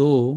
2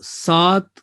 7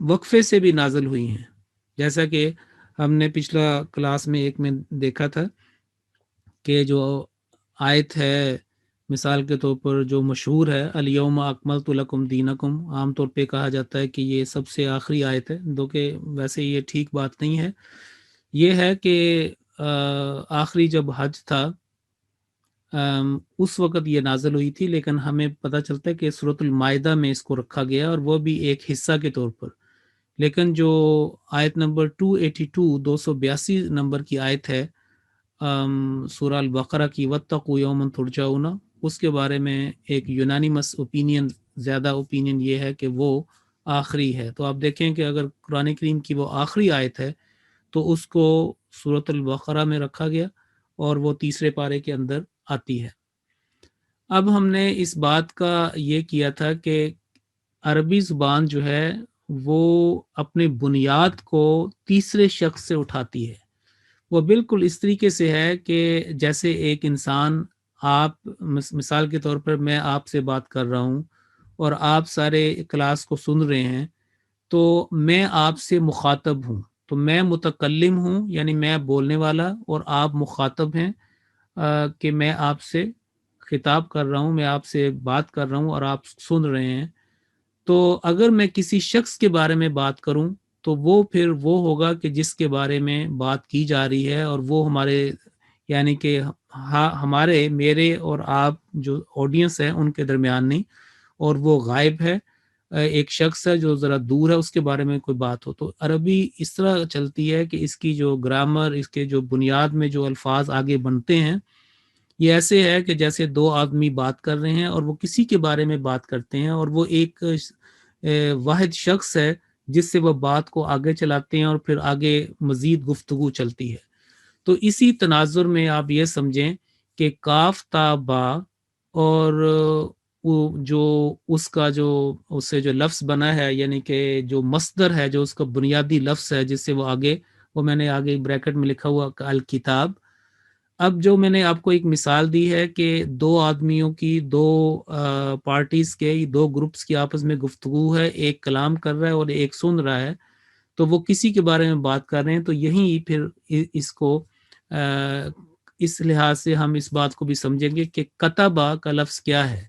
وقفے سے بھی نازل ہوئی ہیں، جیسا کہ ہم نے پچھلا کلاس میں ایک میں دیکھا تھا کہ جو آیت ہے مثال کے طور پر جو مشہور ہے الیوم اکملت لکم دینکم، عام طور پہ کہا جاتا ہے کہ یہ سب سے آخری آیت ہے، دو کہ ویسے یہ ٹھیک بات نہیں ہے۔ یہ ہے کہ آخری جب حج تھا اس وقت یہ نازل ہوئی تھی، لیکن ہمیں پتہ چلتا ہے کہ سورۃ المائدہ میں اس کو رکھا گیا اور وہ بھی ایک حصہ کے طور پر۔ لیکن جو آیت نمبر 282 282 نمبر کی آیت ہے سورہ البقرہ کی وَاتَّقُوا يَوْمًا تُرْجَعُونَ، اس کے بارے میں ایک یونانیمس اوپینین، زیادہ اوپینین یہ ہے کہ وہ آخری ہے۔ تو آپ دیکھیں کہ اگر قرآن کریم کی وہ آخری آیت ہے تو اس کو سورۃ البقرہ میں رکھا گیا اور وہ تیسرے پارے کے اندر آتی ہے۔ اب ہم نے اس بات کا یہ کیا تھا کہ عربی زبان جو ہے وہ اپنے بنیاد کو تیسرے شخص سے اٹھاتی ہے۔ وہ بالکل اس طریقے سے ہے کہ جیسے ایک انسان، آپ مثال کے طور پر میں آپ سے بات کر رہا ہوں اور آپ سارے کلاس کو سن رہے ہیں، تو میں آپ سے مخاطب ہوں، تو میں متکلم ہوں، یعنی میں بولنے والا، اور آپ مخاطب ہیں کہ میں آپ سے خطاب کر رہا ہوں، میں آپ سے بات کر رہا ہوں اور آپ سن رہے ہیں۔ تو اگر میں کسی شخص کے بارے میں بات کروں تو وہ پھر وہ ہوگا کہ جس کے بارے میں بات کی جا رہی ہے، اور وہ ہمارے یعنی کہ ہمارے میرے اور آپ جو آڈینس ہے ان کے درمیان نہیں، اور وہ غائب ہے، ایک شخص ہے جو ذرا دور ہے، اس کے بارے میں کوئی بات ہو۔ تو عربی اس طرح چلتی ہے کہ اس کی جو گرامر، اس کے جو بنیاد میں جو الفاظ آگے بنتے ہیں، یہ ایسے ہے کہ جیسے دو آدمی بات کر رہے ہیں اور وہ کسی کے بارے میں بات کرتے ہیں، اور وہ ایک واحد شخص ہے جس سے وہ بات کو آگے چلاتے ہیں اور پھر آگے مزید گفتگو چلتی ہے۔ تو اسی تناظر میں آپ یہ سمجھیں کہ کاف تا با اور وہ جو اس کا جو اس سے جو لفظ بنا ہے، یعنی کہ جو مصدر ہے، جو اس کا بنیادی لفظ ہے جس سے وہ آگے، وہ میں نے آگے بریکٹ میں لکھا ہوا الکتاب۔ اب جو میں نے آپ کو ایک مثال دی ہے کہ دو آدمیوں کی، دو پارٹیز کے، دو گروپس کی آپس میں گفتگو ہے، ایک کلام کر رہا ہے اور ایک سن رہا ہے، تو وہ کسی کے بارے میں بات کر رہے ہیں، تو یہی پھر اس کو اس لحاظ سے ہم اس بات کو بھی سمجھیں گے کہ کتبہ کا لفظ کیا ہے۔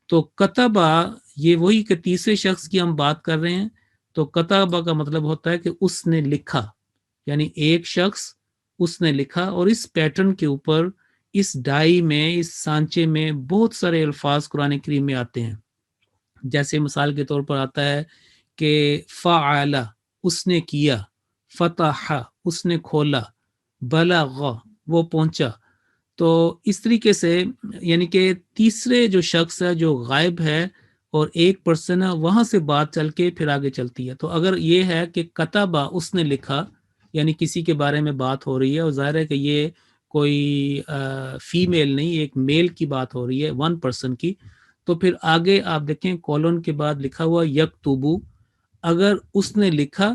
تو کتبہ یہ وہی کہ تیسرے شخص کی ہم بات کر رہے ہیں، تو کتبہ کا مطلب ہوتا ہے کہ اس نے لکھا، یعنی ایک شخص اس نے لکھا، اور اس پیٹرن کے اوپر، اس ڈائی میں، اس سانچے میں بہت سارے الفاظ قرآن کریم میں آتے ہیں۔ جیسے مثال کے طور پر آتا ہے کہ فعل اس نے کیا، فتح اس نے کھولا، بلغ وہ پہنچا۔ تو اس طریقے سے یعنی کہ تیسرے جو شخص ہے جو غائب ہے اور ایک پرسن ہے، وہاں سے بات چل کے پھر آگے چلتی ہے۔ تو اگر یہ ہے کہ کتبہ اس نے لکھا، یعنی کسی کے بارے میں بات ہو رہی ہے، اور ظاہر ہے کہ یہ کوئی فیمیل نہیں، ایک میل کی بات ہو رہی ہے، ون پرسن کی، تو پھر آگے آپ دیکھیں کولن کے بعد لکھا ہوا یکتبو، اگر اس نے لکھا،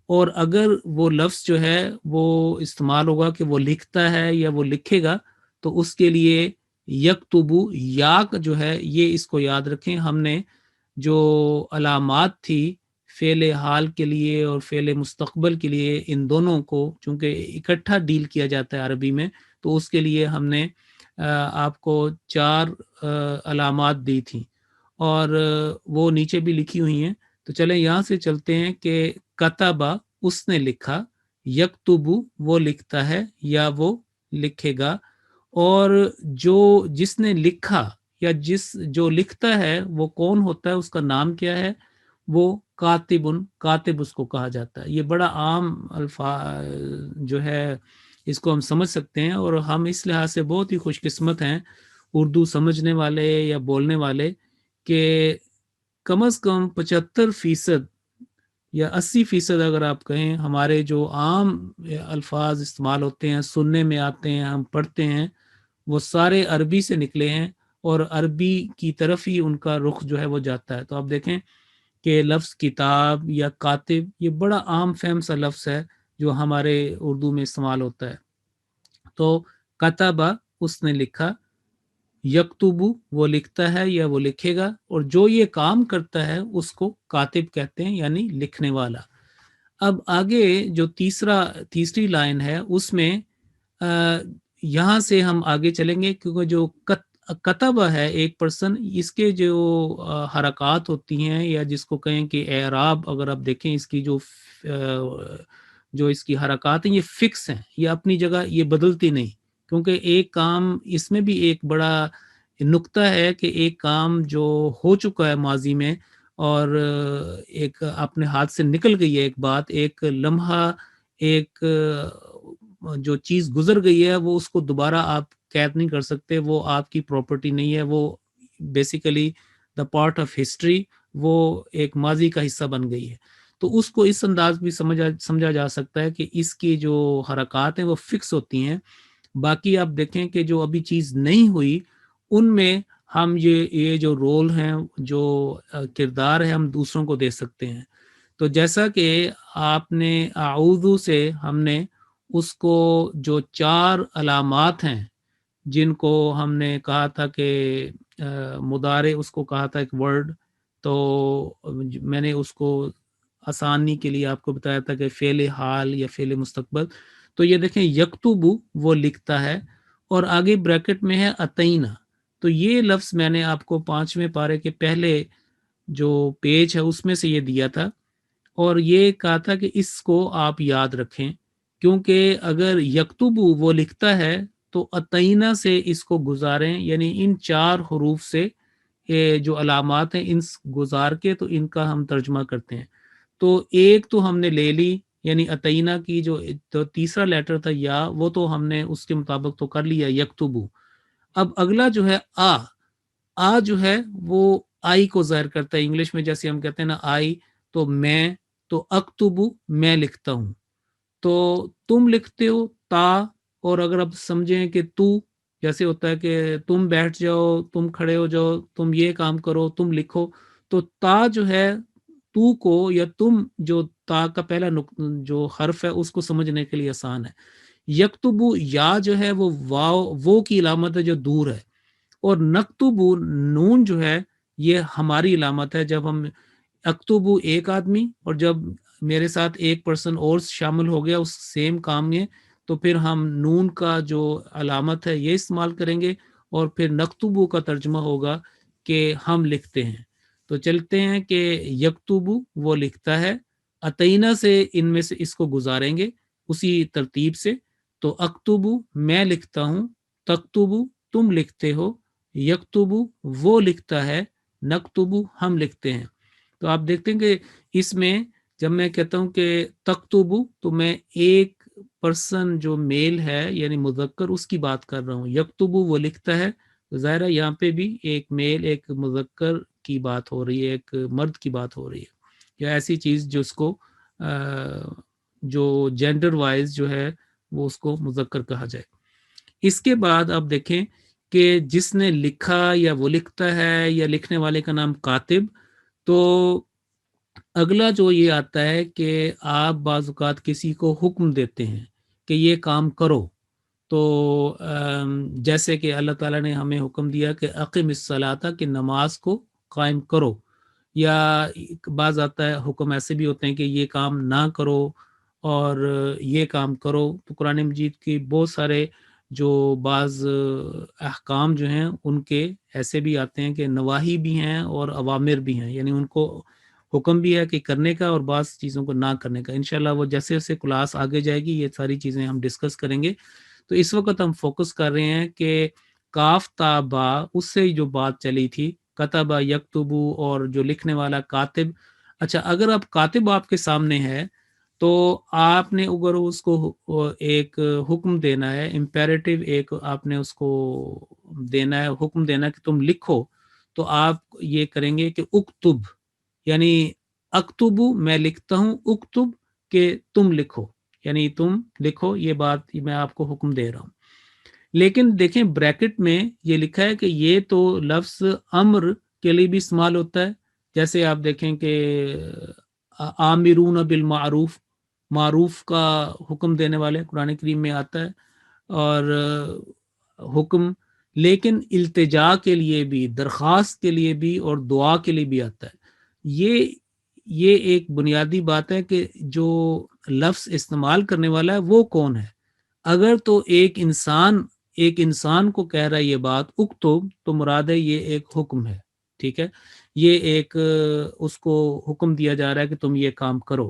اور اگر وہ لفظ جو ہے وہ استعمال ہوگا کہ وہ لکھتا ہے یا وہ لکھے گا، تو اس کے لیے یکتبو، یا جو ہے یہ اس کو یاد رکھیں، ہم نے جو علامات تھی فعل حال کے لیے اور فعل مستقبل کے لیے، ان دونوں کو چونکہ اکٹھا ڈیل کیا جاتا ہے عربی میں، تو اس کے لیے ہم نے آپ کو 4 علامات دی تھیں، اور وہ نیچے بھی لکھی ہوئی ہیں۔ تو چلیں یہاں سے چلتے ہیں کہ کتبہ اس نے لکھا، یکتبو وہ لکھتا ہے یا وہ لکھے گا، اور جس نے لکھا یا جو لکھتا ہے وہ کون ہوتا ہے، اس کا نام کیا ہے، وہ کاتب اس کو کہا جاتا ہے۔ یہ بڑا عام الفاظ جو ہے، اس کو ہم سمجھ سکتے ہیں، اور ہم اس لحاظ سے بہت ہی خوش قسمت ہیں اردو سمجھنے والے یا بولنے والے، کہ کم از کم 75% یا 80% اگر آپ کہیں، ہمارے جو عام الفاظ استعمال ہوتے ہیں، سننے میں آتے ہیں، ہم پڑھتے ہیں، وہ سارے عربی سے نکلے ہیں، اور عربی کی طرف ہی ان کا رخ جو ہے وہ جاتا ہے۔ تو آپ دیکھیں کہ لفظ کتاب یا کاتب یہ بڑا عام فہم سا لفظ ہے جو ہمارے اردو میں استعمال ہوتا ہے۔ تو کتبہ اس نے لکھا، یکتبو وہ لکھتا ہے یا وہ لکھے گا، اور جو یہ کام کرتا ہے اس کو کاتب کہتے ہیں، یعنی لکھنے والا۔ اب آگے جو تیسری لائن ہے اس میں یہاں سے ہم آگے چلیں گے، کیونکہ جو کتبہ ہے ایک پرسن، اس کے جو حرکات ہوتی ہیں، یا جس کو کہیں کہ اعراب، اگر آپ دیکھیں اس کی جو اس کی حرکات ہیں یہ فکس ہیں، یہ اپنی جگہ یہ بدلتی نہیں، کیونکہ ایک کام اس میں بھی ایک بڑا نقطہ ہے کہ ایک کام جو ہو چکا ہے ماضی میں، اور ایک اپنے ہاتھ سے نکل گئی ہے ایک بات، ایک لمحہ، ایک جو چیز گزر گئی ہے، وہ اس کو دوبارہ آپ قید نہیں کر سکتے، وہ آپ کی پراپرٹی نہیں ہے، وہ basically the part of history, وہ ایک ماضی کا حصہ بن گئی ہے۔ تو اس کو اس انداز بھی سمجھا جا سکتا ہے کہ اس کی جو حرکات ہیں وہ فکس ہوتی ہیں۔ باقی آپ دیکھیں کہ جو ابھی چیز نہیں ہوئی، ان میں ہم یہ جو رول ہیں، جو کردار ہے، ہم دوسروں کو دے سکتے ہیں۔ تو جیسا کہ آپ نے اعوذ سے ہم نے اس کو جو 4 علامات ہیں جن کو ہم نے کہا تھا کہ مضارع اس کو کہا تھا ایک ورڈ، تو میں نے اس کو آسانی کے لیے آپ کو بتایا تھا کہ فعل حال یا فعل مستقبل۔ تو یہ دیکھیں یکتبو وہ لکھتا ہے، اور آگے بریکٹ میں ہے اتینا۔ تو یہ لفظ میں نے آپ کو 5ویں پارے کے پہلے جو پیج ہے اس میں سے یہ دیا تھا، اور یہ کہا تھا کہ اس کو آپ یاد رکھیں، کیونکہ اگر یکتبو وہ لکھتا ہے تو اتینا سے اس کو گزاریں، یعنی ان 4 حروف سے جو علامات ہیں ان گزار کے تو ان کا ہم ترجمہ کرتے ہیں۔ تو ایک تو ہم نے لے لی، یعنی اتینا کی جو تیسرا لیٹر تھا یا، وہ تو ہم نے اس کے مطابق تو کر لیا یکتبو۔ اب اگلا جو ہے آ جو ہے وہ آئی کو ظاہر کرتا ہے، انگلش میں جیسے ہم کہتے ہیں نا آئی، تو میں، تو اکتبو میں لکھتا ہوں، تو تم لکھتے ہو تا، اور اگر آپ سمجھیں کہ تو جیسے ہوتا ہے کہ تم بیٹھ جاؤ، تم کھڑے ہو جاؤ، تم یہ کام کرو، تم لکھو، تو تا جو ہے تو کو، یا تم جو تا کا پہلا جو حرف ہے اس کو سمجھنے کے لیے آسان ہے۔ یکتبو یا جو ہے وہ واو، وہ کی علامت ہے جو دور ہے، اور نکتبو نون جو ہے یہ ہماری علامت ہے، جب ہم اکتبو ایک آدمی، اور جب میرے ساتھ ایک پرسن اور شامل ہو گیا اس سیم کام میں، تو پھر ہم نون کا جو علامت ہے یہ استعمال کریں گے، اور پھر نکتبو کا ترجمہ ہوگا کہ ہم لکھتے ہیں۔ تو چلتے ہیں کہ یکتبو وہ لکھتا ہے، اتینا سے ان میں سے اس کو گزاریں گے اسی ترتیب سے، تو اکتبو میں لکھتا ہوں، تکتبو تم لکھتے ہو، یکتبو وہ لکھتا ہے، نکتبو ہم لکھتے ہیں۔ تو آپ دیکھتے ہیں کہ اس میں جب میں کہتا ہوں کہ تکتبو، تو میں ایک پرسن جو میل ہے یعنی مذکر اس کی بات کر رہا ہوں، یکتبو وہ لکھتا ہے، ظاہرہ یہاں پہ بھی ایک میل ایک مذکر کی بات ہو رہی ہے، ایک مرد کی بات ہو رہی ہے، یا ایسی چیز جو اس کو جو جینڈر وائز جو ہے وہ اس کو مذکر کہا جائے۔ اس کے بعد آپ دیکھیں کہ جس نے لکھا یا وہ لکھتا ہے، یا لکھنے والے کا نام کاتب، تو اگلا جو یہ آتا ہے کہ آپ بعض اوقات کسی کو حکم دیتے ہیں کہ یہ کام کرو، تو جیسے کہ اللہ تعالیٰ نے ہمیں حکم دیا کہ اقم الصلاۃ، کہ نماز کو قائم کرو، یا بعض آتا ہے حکم ایسے بھی ہوتے ہیں کہ یہ کام نہ کرو اور یہ کام کرو۔ تو قرآن مجید کی بہت سارے جو بعض احکام جو ہیں ان کے ایسے بھی آتے ہیں کہ نواہی بھی ہیں اور اوامر بھی ہیں، یعنی ان کو حکم بھی ہے کہ کرنے کا اور بعض چیزوں کو نہ کرنے کا۔ انشاءاللہ وہ جیسے جیسے کلاس آگے جائے گی یہ ساری چیزیں ہم ڈسکس کریں گے۔ تو اس وقت ہم فوکس کر رہے ہیں کہ کاف تا با، اس سے جو بات چلی تھی کتبہ یکتبو، اور جو لکھنے والا کاتب۔ اچھا، اگر اب کاتب آپ کے سامنے ہے تو آپ نے اگر اس کو ایک حکم دینا ہے، امپیریٹو ایک آپ نے اس کو دینا ہے، حکم دینا ہے کہ تم لکھو، تو آپ یہ کریں گے کہ اکتب، یعنی اکتبو میں لکھتا ہوں، اکتب کہ تم لکھو، یعنی تم لکھو، یہ بات میں آپ کو حکم دے رہا ہوں۔ لیکن دیکھیں بریکٹ میں یہ لکھا ہے کہ یہ تو لفظ امر کے لیے بھی استعمال ہوتا ہے، جیسے آپ دیکھیں کہ آمرون بالمعروف، معروف کا حکم دینے والے قرآن کریم میں آتا ہے، اور حکم لیکن التجا کے لیے بھی، درخواست کے لیے بھی اور دعا کے لیے بھی آتا ہے۔ یہ ایک بنیادی بات ہے کہ جو لفظ استعمال کرنے والا ہے وہ کون ہے۔ اگر تو ایک انسان کو کہہ رہا ہے یہ بات اکتب، تو مراد ہے یہ ایک حکم ہے، ٹھیک ہے، یہ ایک اس کو حکم دیا جا رہا ہے کہ تم یہ کام کرو۔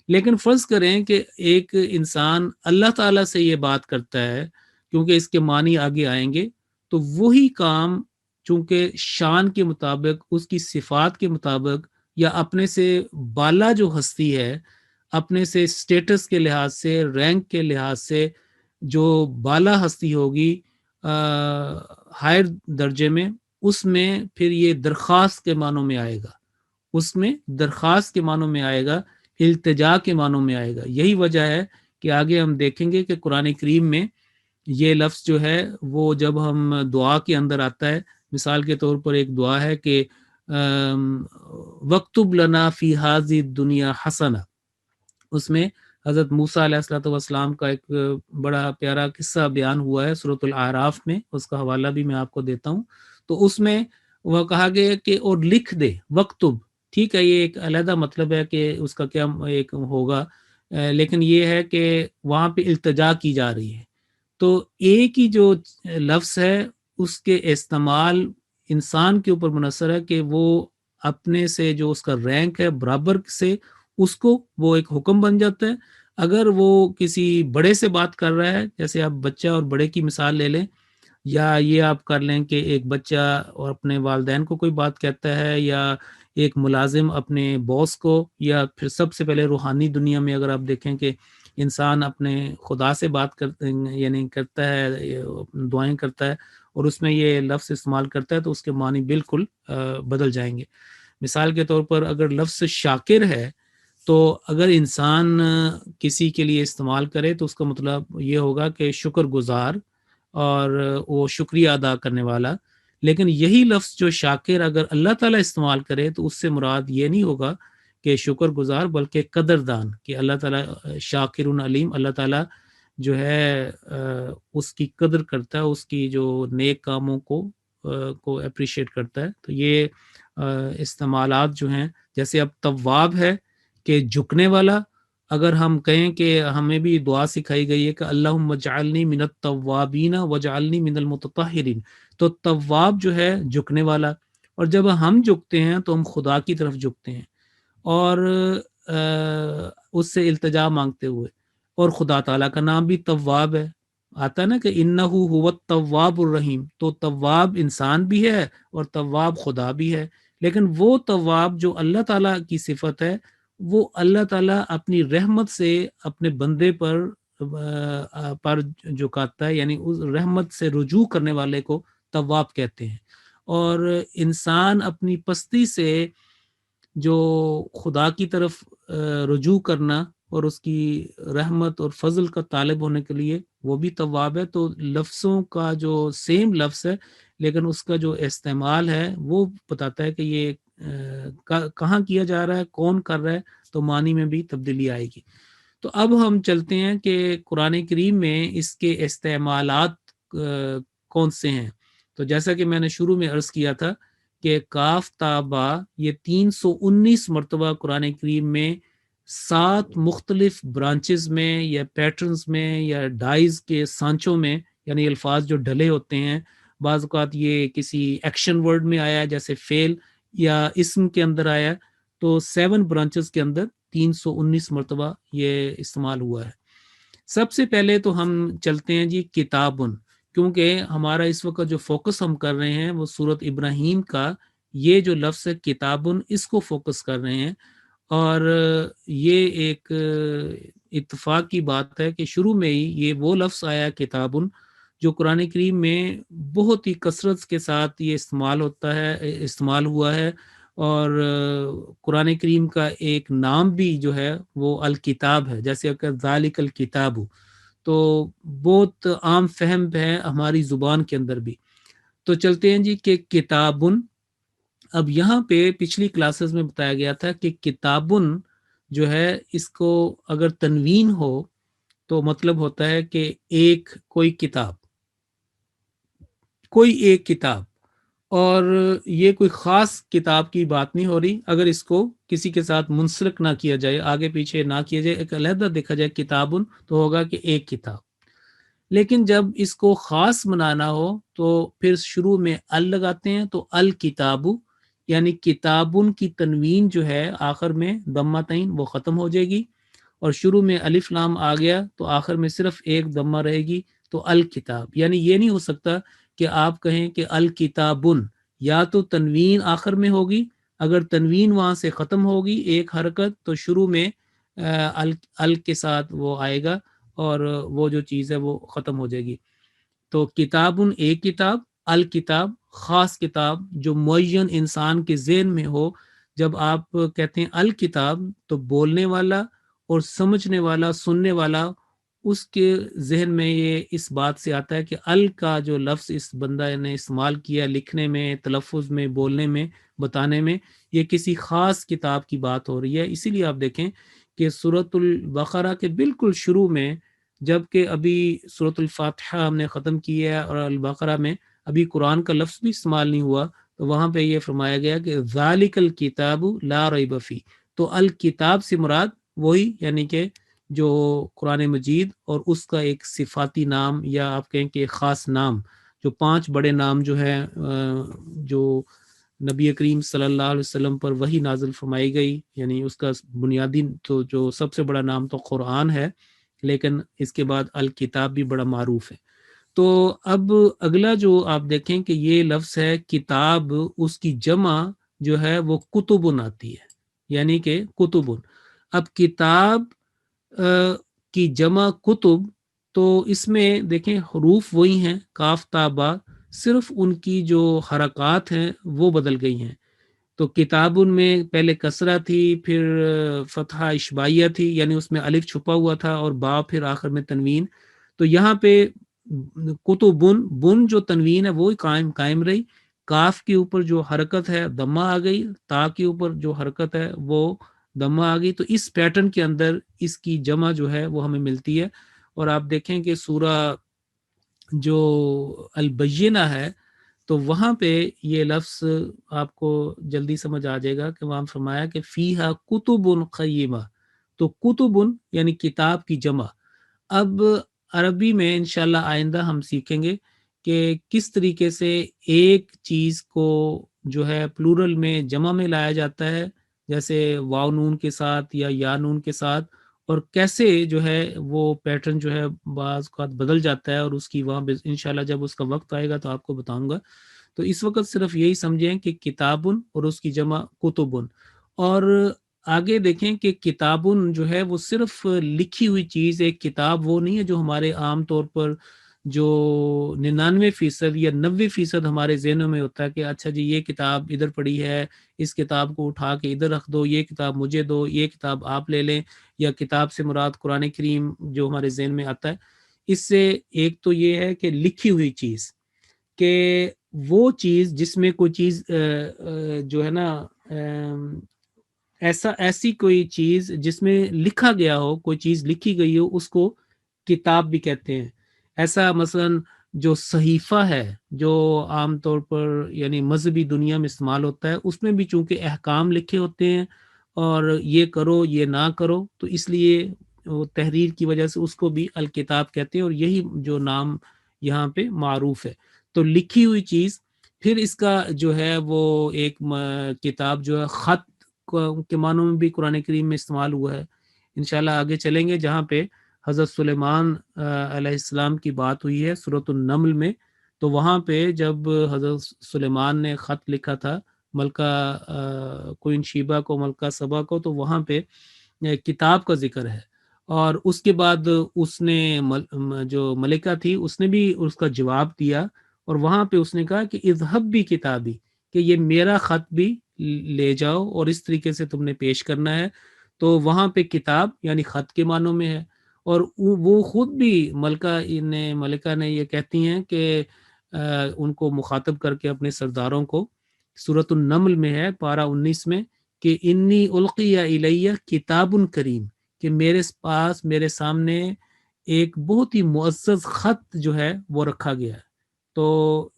لیکن فرض کریں کہ ایک انسان اللہ تعالیٰ سے یہ بات کرتا ہے، کیونکہ اس کے معنی آگے آئیں گے، تو وہی کام چونکہ شان کے مطابق، اس کی صفات کے مطابق، یا اپنے سے بالا جو ہستی ہے، اپنے سے سٹیٹس کے لحاظ سے، رینک کے لحاظ سے جو بالا ہستی ہوگی ہائر درجے میں، اس میں پھر یہ درخواست کے معنوں میں آئے گا، اس میں درخواست کے معنوں میں آئے گا، التجا کے معنوں میں آئے گا۔ یہی وجہ ہے کہ آگے ہم دیکھیں گے کہ قرآن کریم میں یہ لفظ جو ہے وہ جب ہم دعا کے اندر آتا ہے، مثال کے طور پر ایک دعا ہے کہ وَاکْتُبْ لَنَا فِی ہَذِهِ الدُّنْیَا حَسَنَةً، اس میں حضرت موسیٰ علیہ الصلوۃ والسلام کا ایک بڑا پیارا قصہ بیان ہوا ہے سورۃ الاعراف میں، اس کا حوالہ بھی میں آپ کو دیتا ہوں۔ تو اس میں وہ کہا گیا کہ اور لکھ دے، وَاکْتُب، ٹھیک ہے، یہ ایک علیحدہ مطلب ہے کہ اس کا کیا ایک ہوگا، لیکن یہ ہے کہ وہاں پہ التجا کی جا رہی ہے۔ تو ایک ہی جو لفظ ہے اس کے استعمال انسان کے اوپر منحصر ہے کہ وہ اپنے سے جو اس کا رینک ہے برابر سے، اس کو وہ ایک حکم بن جاتا ہے۔ اگر وہ کسی بڑے سے بات کر رہا ہے، جیسے آپ بچہ اور بڑے کی مثال لے لیں، یا یہ آپ کر لیں کہ ایک بچہ اور اپنے والدین کو کوئی بات کہتا ہے، یا ایک ملازم اپنے باس کو، یا پھر سب سے پہلے روحانی دنیا میں اگر آپ دیکھیں کہ انسان اپنے خدا سے بات یعنی کرتا ہے، دعائیں کرتا ہے، اور اس میں یہ لفظ استعمال کرتا ہے، تو اس کے معنی بالکل بدل جائیں گے۔ مثال کے طور پر اگر لفظ شاکر ہے، تو اگر انسان کسی کے لیے استعمال کرے تو اس کا مطلب یہ ہوگا کہ شکر گزار اور وہ شکریہ ادا کرنے والا۔ لیکن یہی لفظ جو شاکر اگر اللہ تعالیٰ استعمال کرے تو اس سے مراد یہ نہیں ہوگا کہ شکر گزار، بلکہ قدردان، کہ اللہ تعالیٰ شاکر علیم، اللہ تعالیٰ جو ہے اس کی قدر کرتا ہے، اس کی جو نیک کاموں کو اپریشیٹ کرتا ہے۔ تو یہ استعمالات جو ہیں، جیسے اب تواب ہے کہ جھکنے والا، اگر ہم کہیں کہ ہمیں بھی دعا سکھائی گئی ہے کہ اللہم اجعلنی من التوابین واجعلنی من المتطہرین، تو تواب جو ہے جھکنے والا، اور جب ہم جھکتے ہیں تو ہم خدا کی طرف جھکتے ہیں اور اس سے التجا مانگتے ہوئے، اور خدا تعالیٰ کا نام بھی تواب ہے، آتا ہے نا کہ انہ هو التواب الرحیم، تو تواب انسان بھی ہے اور تواب خدا بھی ہے۔ لیکن وہ تواب جو اللہ تعالیٰ کی صفت ہے، وہ اللہ تعالیٰ اپنی رحمت سے اپنے بندے پر جھکاتا ہے، یعنی اس رحمت سے رجوع کرنے والے کو تواب کہتے ہیں۔ اور انسان اپنی پستی سے جو خدا کی طرف رجوع کرنا اور اس کی رحمت اور فضل کا طالب ہونے کے لیے، وہ بھی تواب ہے۔ تو لفظوں کا جو سیم لفظ ہے، لیکن اس کا جو استعمال ہے وہ بتاتا ہے کہ یہ کہاں کیا جا رہا ہے، کون کر رہا ہے، تو معنی میں بھی تبدیلی آئے گی۔ تو اب ہم چلتے ہیں کہ قرآن کریم میں اس کے استعمالات کون سے ہیں۔ تو جیسا کہ میں نے شروع میں عرض کیا تھا کہ کاف تا با، یہ 319 مرتبہ قرآن کریم میں 7 مختلف برانچز میں یا پیٹرنز میں یا ڈائز کے سانچوں میں، یعنی الفاظ جو ڈھلے ہوتے ہیں، بعض اوقات یہ کسی ایکشن ورڈ میں آیا جیسے فعل، یا اسم کے اندر آیا، تو 7 برانچز کے اندر 319 مرتبہ یہ استعمال ہوا ہے۔ سب سے پہلے تو ہم چلتے ہیں جی کتابن، کیونکہ ہمارا اس وقت جو فوکس ہم کر رہے ہیں وہ سورۃ ابراہیم کا یہ جو لفظ ہے کتابن، اس کو فوکس کر رہے ہیں۔ اور یہ ایک اتفاق کی بات ہے کہ شروع میں ہی یہ وہ لفظ آیا کتابن جو قرآن کریم میں بہت ہی کثرت کے ساتھ یہ استعمال ہوا ہے، اور قرآن کریم کا ایک نام بھی جو ہے وہ الکتاب ہے، جیسے کہ ذالک الکتاب، تو بہت عام فہم ہے ہماری زبان کے اندر بھی۔ تو چلتے ہیں جی کہ کتابن، اب یہاں پہ پچھلی کلاسز میں بتایا گیا تھا کہ کتابن جو ہے اس کو اگر تنوین ہو تو مطلب ہوتا ہے کہ ایک کوئی کتاب، کوئی ایک کتاب، اور یہ کوئی خاص کتاب کی بات نہیں ہو رہی، اگر اس کو کسی کے ساتھ منسلک نہ کیا جائے، آگے پیچھے نہ کیا جائے، ایک علیحدہ دیکھا جائے کتابن، تو ہوگا کہ ایک کتاب۔ لیکن جب اس کو خاص بنانا ہو تو پھر شروع میں ال لگاتے ہیں، تو الکتاب، یعنی کتابن کی تنوین جو ہے آخر میں ضمہ تعین وہ ختم ہو جائے گی، اور شروع میں الف لام آ گیا تو آخر میں صرف ایک ضمہ رہے گی، تو الکتاب۔ یعنی یہ نہیں ہو سکتا کہ آپ کہیں کہ الکتابن، یا تو تنوین آخر میں ہوگی، اگر تنوین وہاں سے ختم ہوگی ایک حرکت تو شروع میں ال کے ساتھ وہ آئے گا، اور وہ جو چیز ہے وہ ختم ہو جائے گی۔ تو کتابن ایک کتاب، الکتاب خاص کتاب جو معین انسان کے ذہن میں ہو۔ جب آپ کہتے ہیں الکتاب تو بولنے والا اور سمجھنے والا، سننے والا، اس کے ذہن میں یہ اس بات سے آتا ہے کہ ال کا جو لفظ اس بندہ نے استعمال کیا لکھنے میں، تلفظ میں، بولنے میں، بتانے میں، یہ کسی خاص کتاب کی بات ہو رہی ہے۔ اسی لیے آپ دیکھیں کہ سورۃ البقرہ کے بالکل شروع میں، جب کہ ابھی سورۃ الفاتحہ ہم نے ختم کی ہے اور البقرہ میں ابھی قرآن کا لفظ بھی استعمال نہیں ہوا، تو وہاں پہ یہ فرمایا گیا کہ ذالک الکتاب لا ریب فیہ، تو الکتاب سے مراد وہی، یعنی کہ جو قرآن مجید اور اس کا ایک صفاتی نام، یا آپ کہیں کہ ایک خاص نام، جو 5 بڑے نام جو ہے جو نبی کریم صلی اللہ علیہ وسلم پر وحی نازل فرمائی گئی، یعنی اس کا بنیادی تو جو سب سے بڑا نام تو قرآن ہے، لیکن اس کے بعد الکتاب بھی بڑا معروف ہے۔ تو اب اگلا جو آپ دیکھیں کہ یہ لفظ ہے کتاب، اس کی جمع جو ہے وہ کتبن آتی ہے، یعنی کہ کتبن۔ اب کتاب کی جمع کتب، تو اس میں دیکھیں حروف وہی ہیں، کاف تا با، صرف ان کی جو حرکات ہیں وہ بدل گئی ہیں۔ تو کتابن میں پہلے کسرہ تھی، پھر فتحہ اشبائیہ تھی، یعنی اس میں الف چھپا ہوا تھا، اور با پھر آخر میں تنوین۔ تو یہاں پہ کتبن، بن جو تنوین ہے وہ قائم رہی، کاف کے اوپر جو حرکت ہے ضمہ آ گئی، تا کے اوپر جو حرکت ہے وہ ضمہ آ گئی۔ تو اس پیٹرن کے اندر اس کی جمع جو ہے وہ ہمیں ملتی ہے۔ اور آپ دیکھیں کہ سورہ جو البینہ ہے تو وہاں پہ یہ لفظ آپ کو جلدی سمجھ آ جائے گا کہ وہاں فرمایا کہ فیہا کتب قیمہ، تو کتبن یعنی کتاب کی جمع۔ اب عربی میں انشاءاللہ آئندہ ہم سیکھیں گے کہ کس طریقے سے ایک چیز کو جو ہے پلورل میں جمع میں لایا جاتا ہے، جیسے واو نون کے ساتھ یا نون کے ساتھ، اور کیسے جو ہے وہ پیٹرن جو ہے بعض اوقات بدل جاتا ہے، اور اس کی وہاں انشاءاللہ جب اس کا وقت آئے گا تو آپ کو بتاؤں گا۔ تو اس وقت صرف یہی سمجھیں کہ کتابن اور اس کی جمع کتبن۔ اور آگے دیکھیں کہ کتابن جو ہے وہ صرف لکھی ہوئی چیز، ایک کتاب وہ نہیں ہے جو ہمارے عام طور پر جو 99% یا 90% ہمارے ذہنوں میں ہوتا ہے کہ اچھا جی یہ کتاب ادھر پڑی ہے، اس کتاب کو اٹھا کے ادھر رکھ دو، یہ کتاب مجھے دو، یہ کتاب آپ لے لیں، یا کتاب سے مراد قرآن کریم جو ہمارے ذہن میں آتا ہے۔ اس سے ایک تو یہ ہے کہ لکھی ہوئی چیز، کہ وہ چیز جس میں کوئی چیز جو ہے نا ایسی کوئی چیز جس میں لکھا گیا ہو، کوئی چیز لکھی گئی ہو، اس کو کتاب بھی کہتے ہیں۔ ایسا مثلا جو صحیفہ ہے جو عام طور پر یعنی مذہبی دنیا میں استعمال ہوتا ہے، اس میں بھی چونکہ احکام لکھے ہوتے ہیں، اور یہ کرو یہ نہ کرو، تو اس لیے وہ تحریر کی وجہ سے اس کو بھی الکتاب کہتے ہیں، اور یہی جو نام یہاں پہ معروف ہے۔ تو لکھی ہوئی چیز، پھر اس کا جو ہے وہ ایک کتاب جو ہے خط کے معنوں میں بھی قرآن کریم میں استعمال ہوا ہے۔ انشاءاللہ آگے چلیں گے جہاں پہ حضرت سلیمان علیہ السلام کی بات ہوئی ہے سورۃ النمل میں، تو وہاں پہ جب حضرت سلیمان نے خط لکھا تھا ملکہ کوئن شیبہ کو، ملکہ سبا کو، تو وہاں پہ کتاب کا ذکر ہے، اور اس کے بعد اس نے جو ملکہ تھی اس نے بھی اس کا جواب دیا، اور وہاں پہ اس نے کہا کہ اذهب بھی کتابی، کہ یہ میرا خط بھی لے جاؤ اور اس طریقے سے تم نے پیش کرنا ہے۔ تو وہاں پہ کتاب یعنی خط کے معنوں میں ہے، اور وہ خود بھی ملکہ نے یہ کہتی ہیں کہ ان کو مخاطب کر کے اپنے سرداروں کو، سورۃ النمل میں ہے پارہ 19 میں، کہ انی القی الیہ کتاب کریم، کہ میرے پاس، میرے سامنے ایک بہت ہی معزز خط جو ہے وہ رکھا گیا ہے۔ تو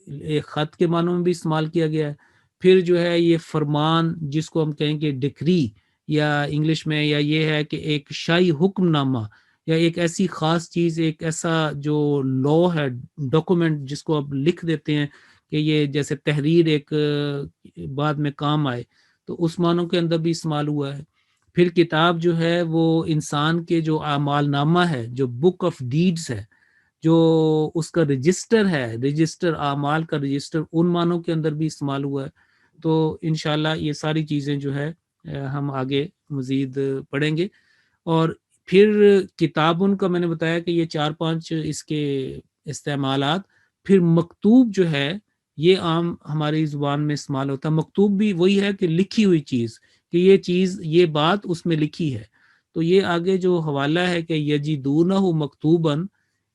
ایک خط کے معنوں میں بھی استعمال کیا گیا ہے. پھر جو ہے یہ فرمان جس کو ہم کہیں گے ڈکری یا انگلش میں، یا یہ ہے کہ ایک شاہی حکم نامہ یا ایک ایسی خاص چیز، ایک ایسا جو لا ہے، ڈاکومنٹ جس کو آپ لکھ دیتے ہیں کہ یہ جیسے تحریر ایک بعد میں کام آئے، تو اس معنوں کے اندر بھی استعمال ہوا ہے. پھر کتاب جو ہے وہ انسان کے جو اعمال نامہ ہے، جو بک آف ڈیڈز ہے، جو اس کا رجسٹر ہے، رجسٹر اعمال کا رجسٹر، ان معنوں کے اندر بھی استعمال ہوا ہے. تو انشاءاللہ یہ ساری چیزیں جو ہے ہم آگے مزید پڑھیں گے. اور پھر کتاب ان کا میں نے بتایا کہ یہ 4-5 اس کے استعمالات. پھر مکتوب جو ہے یہ عام ہماری زبان میں استعمال ہوتا ہے. مکتوب بھی وہی ہے کہ لکھی ہوئی چیز، کہ یہ چیز، یہ بات اس میں لکھی ہے. تو یہ آگے جو حوالہ ہے کہ یجدونہ مکتوباً،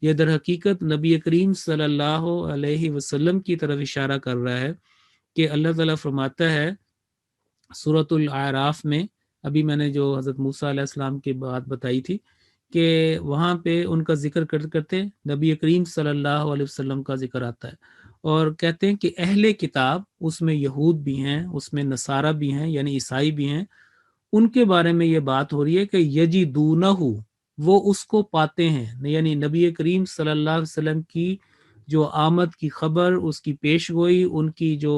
یہ در حقیقت نبی کریم صلی اللہ علیہ وسلم کی طرف اشارہ کر رہا ہے کہ اللہ تعالیٰ فرماتا ہے سورۃ الاعراف میں، ابھی میں نے جو حضرت موسیٰ علیہ السلام کی بات بتائی تھی، کہ وہاں پہ ان کا ذکر کرتے کرتے نبی کریم صلی اللہ علیہ وسلم کا ذکر آتا ہے، اور کہتے ہیں کہ اہل کتاب، اس میں یہود بھی ہیں، اس میں نصارہ بھی ہیں یعنی عیسائی بھی ہیں، ان کے بارے میں یہ بات ہو رہی ہے کہ یجدونہ، وہ اس کو پاتے ہیں، یعنی نبی کریم صلی اللہ علیہ وسلم کی جو آمد کی خبر، اس کی پیش گوئی، ان کی جو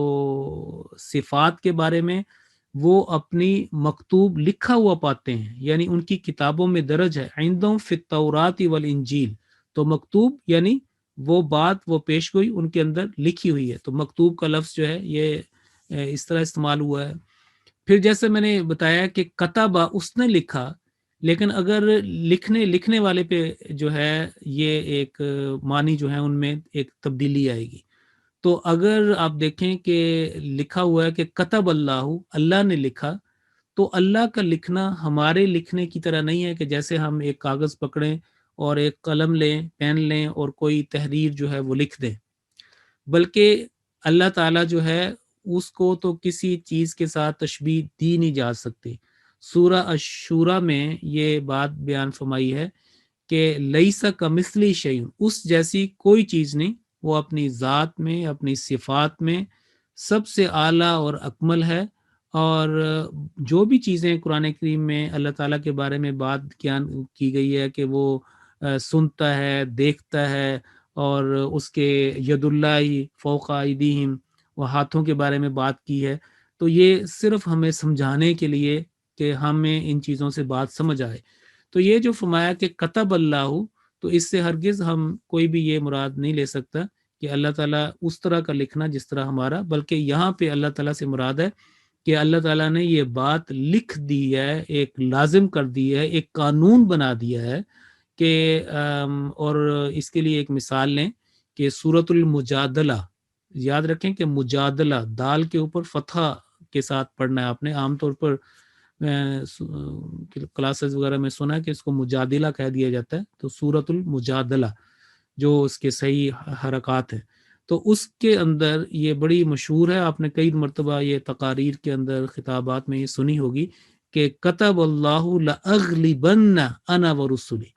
صفات کے بارے میں، وہ اپنی مکتوب لکھا ہوا پاتے ہیں، یعنی ان کی کتابوں میں درج ہے. عندهم فی التوراۃ والانجیل، تو مکتوب یعنی وہ بات، وہ پیش گوئی ان کے اندر لکھی ہوئی ہے. تو مکتوب کا لفظ جو ہے یہ اس طرح استعمال ہوا ہے. پھر جیسے میں نے بتایا کہ کتبہ، اس نے لکھا، لیکن اگر لکھنے والے پہ جو ہے یہ ایک معنی جو ہے ان میں ایک تبدیلی آئے گی. تو اگر آپ دیکھیں کہ لکھا ہوا ہے کہ کتب اللہ، اللہ نے لکھا، تو اللہ کا لکھنا ہمارے لکھنے کی طرح نہیں ہے کہ جیسے ہم ایک کاغذ پکڑیں اور ایک قلم لیں، پین لیں اور کوئی تحریر جو ہے وہ لکھ دیں، بلکہ اللہ تعالیٰ جو ہے اس کو تو کسی چیز کے ساتھ تشبیہ دی نہیں جا سکتی. سورہ الشورى میں یہ بات بیان فرمائی ہے کہ لیسا کمثلی شیء، اس جیسی کوئی چیز نہیں، وہ اپنی ذات میں، اپنی صفات میں سب سے اعلیٰ اور اکمل ہے. اور جو بھی چیزیں قرآن کریم میں اللہ تعالیٰ کے بارے میں بات کی گئی ہے کہ وہ سنتا ہے، دیکھتا ہے، اور اس کے ید اللہ فوق ایدیہم، وہ ہاتھوں کے بارے میں بات کی ہے، تو یہ صرف ہمیں سمجھانے کے لیے کہ ہمیں ان چیزوں سے بات سمجھ آئے. تو یہ جو فرمایا کہ کتب اللہ، تو اس سے ہرگز ہم کوئی بھی یہ مراد نہیں لے سکتا کہ اللہ تعالیٰ اس طرح کا لکھنا جس طرح ہمارا، بلکہ یہاں پہ اللہ تعالیٰ سے مراد ہے کہ اللہ تعالیٰ نے یہ بات لکھ دی ہے، ایک لازم کر دی ہے، ایک قانون بنا دیا ہے کہ اور اس کے لیے ایک مثال لیں کہ سورۃ المجادلہ، یاد رکھیں کہ مجادلہ دال کے اوپر فتحہ کے ساتھ پڑھنا ہے. آپ نے عام طور پر کلاسز وغیرہ میں سنا ہے کہ اس کو مجادلہ کہہ دیا جاتا ہے، تو سورۃ المجادلہ جو اس کے صحیح حرکات ہیں، تو اس کے اندر یہ بڑی مشہور ہے. آپ نے کئی مرتبہ یہ تقاریر کے اندر، خطابات میں یہ سنی ہوگی کہ کتب اللہ لأغلبن انا ورسلی،